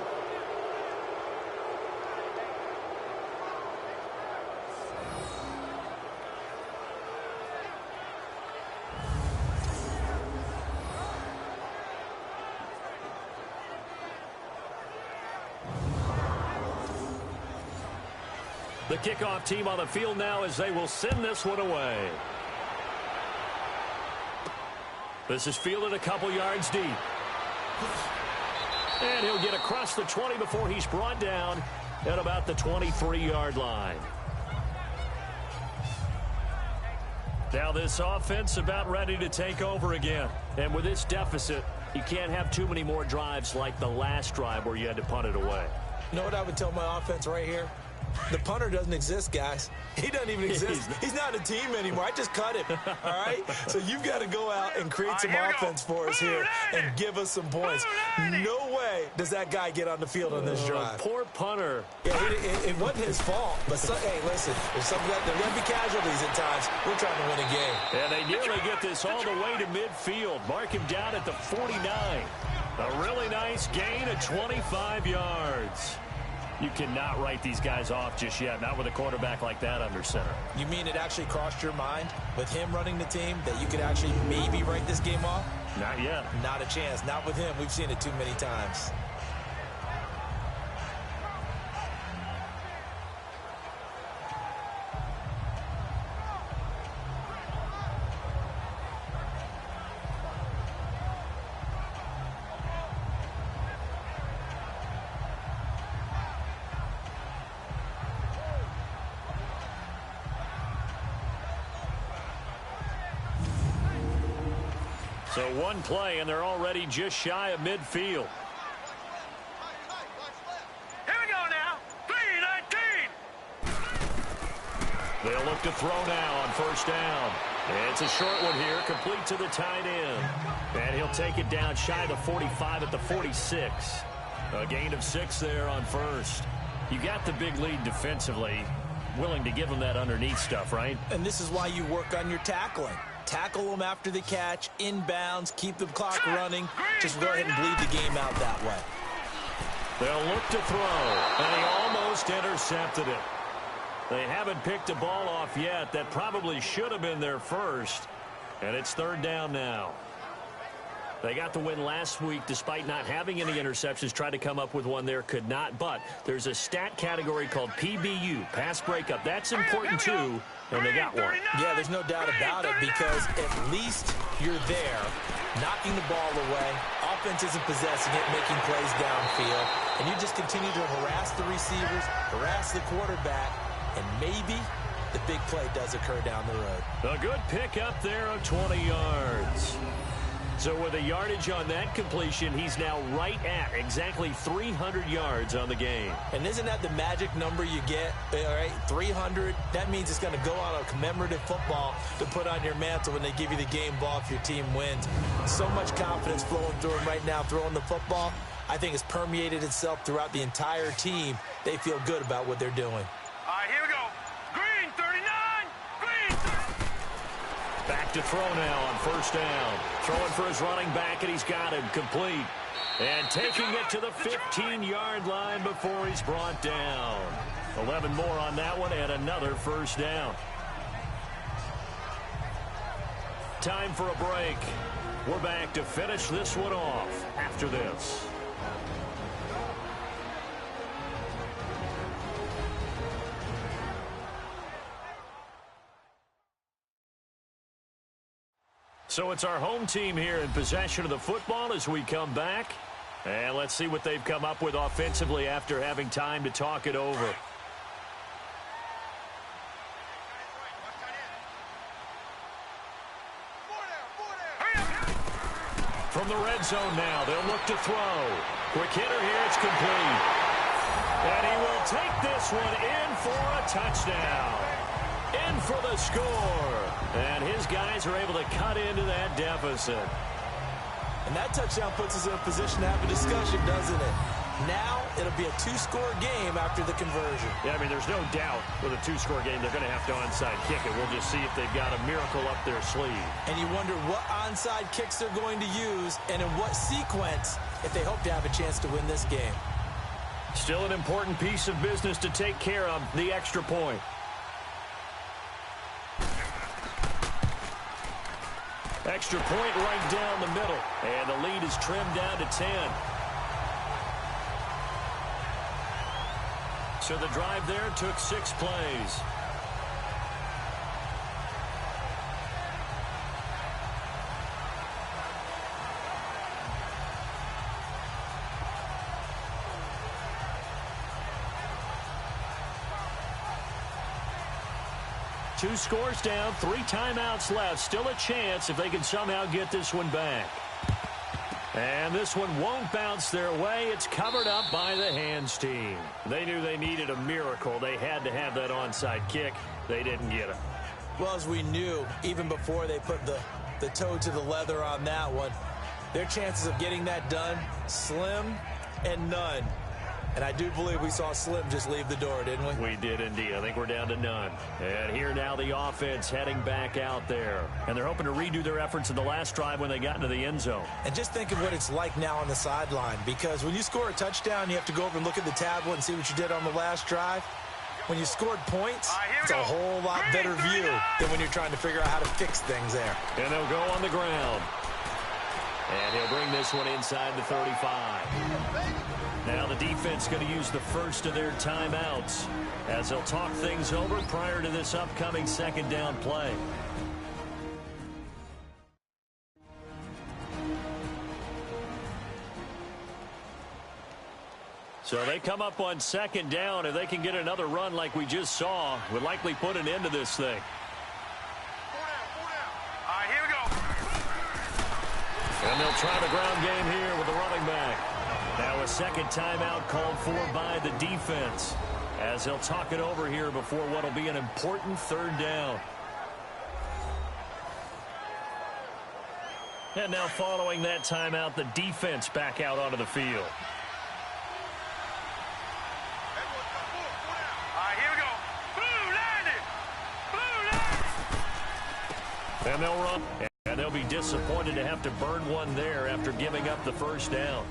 Speaker 3: The kickoff team on the field now as they will send this one away. This is fielded a couple yards deep. And he'll get across the 20 before he's brought down at about the 23-yard line. Now this offense about ready to take over again. And with this deficit, you can't have too many more drives like the last drive where you had to punt it away.
Speaker 4: You know what I would tell my offense right here? The punter doesn't exist, guys. He doesn't even exist. He's not a team anymore. I just cut him, all right? So you've got to go out and create some offense for us here and give us some points. No way does that guy get on the field on this drive.
Speaker 3: Poor punter.
Speaker 4: Yeah, it wasn't his fault. But, hey, listen, there's going to be casualties at times. We're trying to win a game.
Speaker 3: And they nearly get this all the way to midfield. Mark him down at the 49. A really nice gain of 25 yards. You cannot write these guys off just yet, not with a quarterback like that under center.
Speaker 4: You mean it actually crossed your mind with him running the team that you could actually maybe write this game off?
Speaker 3: Not yet.
Speaker 4: Not a chance. Not with him. We've seen it too many times.
Speaker 3: So one play, and they're already just shy of midfield.
Speaker 5: Here we go now. 319.
Speaker 3: They'll look to throw now on first down. It's a short one here, complete to the tight end. And he'll take it down shy of the 45 at the 46. A gain of 6 there on first. You got the big lead defensively. Willing to give them that underneath stuff, right?
Speaker 4: And this is why you work on your tackling. Tackle them after the catch, inbounds, keep the clock running. Just go ahead and bleed the game out that way.
Speaker 3: They'll look to throw, and he almost intercepted it. They haven't picked a ball off yet. That probably should have been their first. And it's third down now. They got the win last week despite not having any interceptions. Tried to come up with one there, could not. But there's a stat category called PBU, pass breakup. That's important too, and they got one.
Speaker 4: Yeah, there's no doubt about it because at least you're there, knocking the ball away. Offense isn't possessing it, making plays downfield. And you just continue to harass the receivers, harass the quarterback, and maybe the big play does occur down the road.
Speaker 3: A good pick up there of 20 yards. So with a yardage on that completion, he's now right at exactly 300 yards on the game.
Speaker 4: And isn't that the magic number you get? All right, 300. That means it's going to go on a commemorative football to put on your mantle when they give you the game ball if your team wins. So much confidence flowing through him right now throwing the football. I think it's permeated itself throughout the entire team. They feel good about what they're doing.
Speaker 5: All right, here we go. Green 39. Green.
Speaker 3: Back to throw now on first down. Throwing for his running back, and he's got it complete. And taking it to the 15-yard line before he's brought down. 11 more on that one, and another first down. Time for a break. We're back to finish this one off after this. So it's our home team here in possession of the football as we come back. And let's see what they've come up with offensively after having time to talk it over.
Speaker 5: Hurry up,
Speaker 3: From the red zone now, they'll look to throw. Quick hitter here, it's complete. And he will take this one in for a touchdown. In for the score. And his guys are able to cut into that deficit.
Speaker 4: And that touchdown puts us in a position to have a discussion, doesn't it? Now it'll be a two-score game after the conversion.
Speaker 3: Yeah, I mean, there's no doubt with a two-score game they're going to have to onside kick it. We'll just see if they've got a miracle up their sleeve.
Speaker 4: And you wonder what onside kicks they're going to use and in what sequence if they hope to have a chance to win this game.
Speaker 3: Still an important piece of business to take care of, the extra point. Extra point right down the middle. And the lead is trimmed down to 10. So the drive there took 6 plays. Two scores down, 3 timeouts left. Still a chance if they can somehow get this one back. And this one won't bounce their way. It's covered up by the hands team. They knew they needed a miracle. They had to have that onside kick. They didn't get it.
Speaker 4: Well, as we knew, even before they put the toe to the leather on that one, their chances of getting that done, slim and none. And I do believe we saw Slim just leave the door, didn't we?
Speaker 3: We did indeed. I think we're down to none. And here now the offense heading back out there. And they're hoping to redo their efforts in the last drive when they got into the end zone.
Speaker 4: And just think of what it's like now on the sideline. Because when you score a touchdown, you have to go over and look at the tablet and see what you did on the last drive. When you scored points, it's a whole lot better view than when you're trying to figure out how to fix things there.
Speaker 3: And they'll go on the ground. And he'll bring this one inside the 35. Now the defense going to use the first of their timeouts as they'll talk things over prior to this upcoming second down play. So they come up on second down. If they can get another run like we just saw, would likely put an end to this thing.
Speaker 5: All right, here we go.
Speaker 3: And they'll try the ground game here with the running back. Now a second timeout called for by the defense as they'll talk it over here before what will be an important third down. And now following that timeout, the defense back out onto the field.
Speaker 5: All right, here we go. Blue line it. Blue line.
Speaker 3: And they'll run. And they'll be disappointed to have to burn one there after giving up the first down.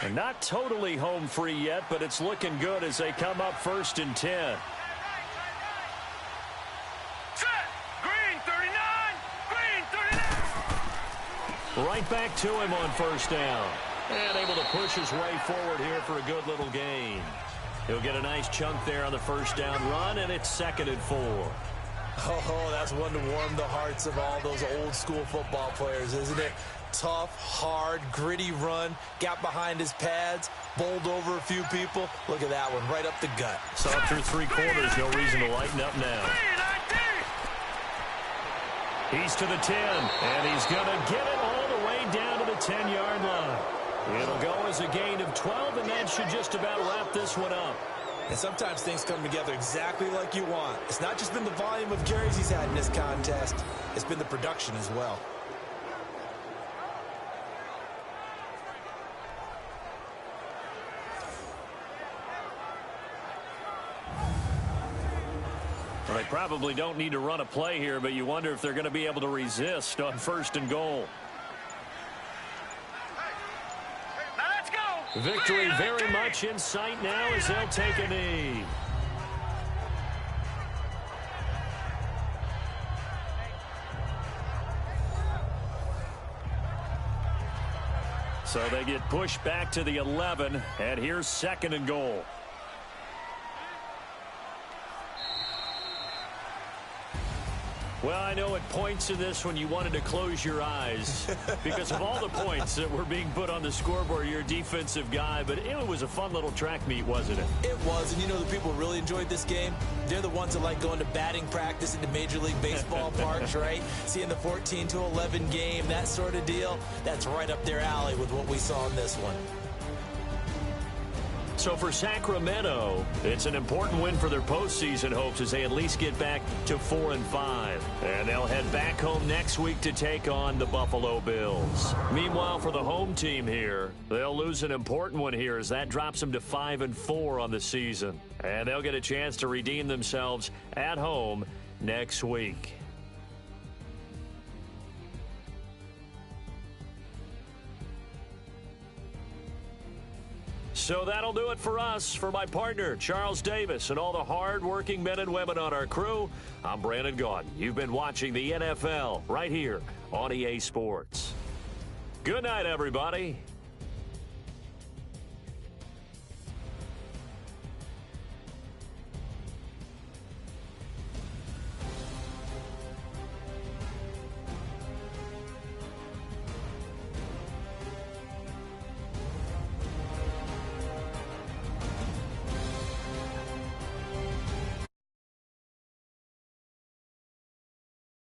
Speaker 3: And not totally home free yet, but it's looking good as they come up 1st and 10.
Speaker 5: Set. Green 39. Green 39.
Speaker 3: Right back to him on first down. And able to push his way forward here for a good little gain. He'll get a nice chunk there on the first down run, and it's 2nd and 4.
Speaker 4: Oh, that's one to warm the hearts of all those old school football players, isn't it? Tough, hard, gritty run, got behind his pads, bowled over a few people. Look at that one, right up the gut.
Speaker 3: So through 3 quarters, no reason to lighten up now. He's to the 10, and he's going to get it all the way down to the 10-yard line. It'll go as a gain of 12, and that should just about wrap this one up.
Speaker 4: And sometimes things come together exactly like you want. It's not just been the volume of carries he's had in this contest. It's been the production as well.
Speaker 3: Well, they probably don't need to run a play here, but you wonder if they're going to be able to resist on 1st and goal.
Speaker 5: Now let's go.
Speaker 3: Victory very much in sight now as they'll take a knee. So they get pushed back to the 11, and here's 2nd and goal. Well, I know at points in this one you wanted to close your eyes because of all the points that were being put on the scoreboard. You're a defensive guy, but it was a fun little track meet, wasn't it?
Speaker 4: It was, and you know the people who really enjoyed this game? They're the ones that like going to batting practice at the Major League Baseball parks, right? Seeing the 14-11 game, that sort of deal, that's right up their alley with what we saw in this one.
Speaker 3: So for Sacramento, it's an important win for their postseason hopes as they at least get back to 4-5. And they'll head back home next week to take on the Buffalo Bills. Meanwhile, for the home team here, they'll lose an important one here as that drops them to 5-4 on the season. And they'll get a chance to redeem themselves at home next week. So that'll do it for us. For my partner, Charles Davis, and all the hard-working men and women on our crew, I'm Brandon Gaudin. You've been watching the NFL right here on EA Sports. Good night, everybody.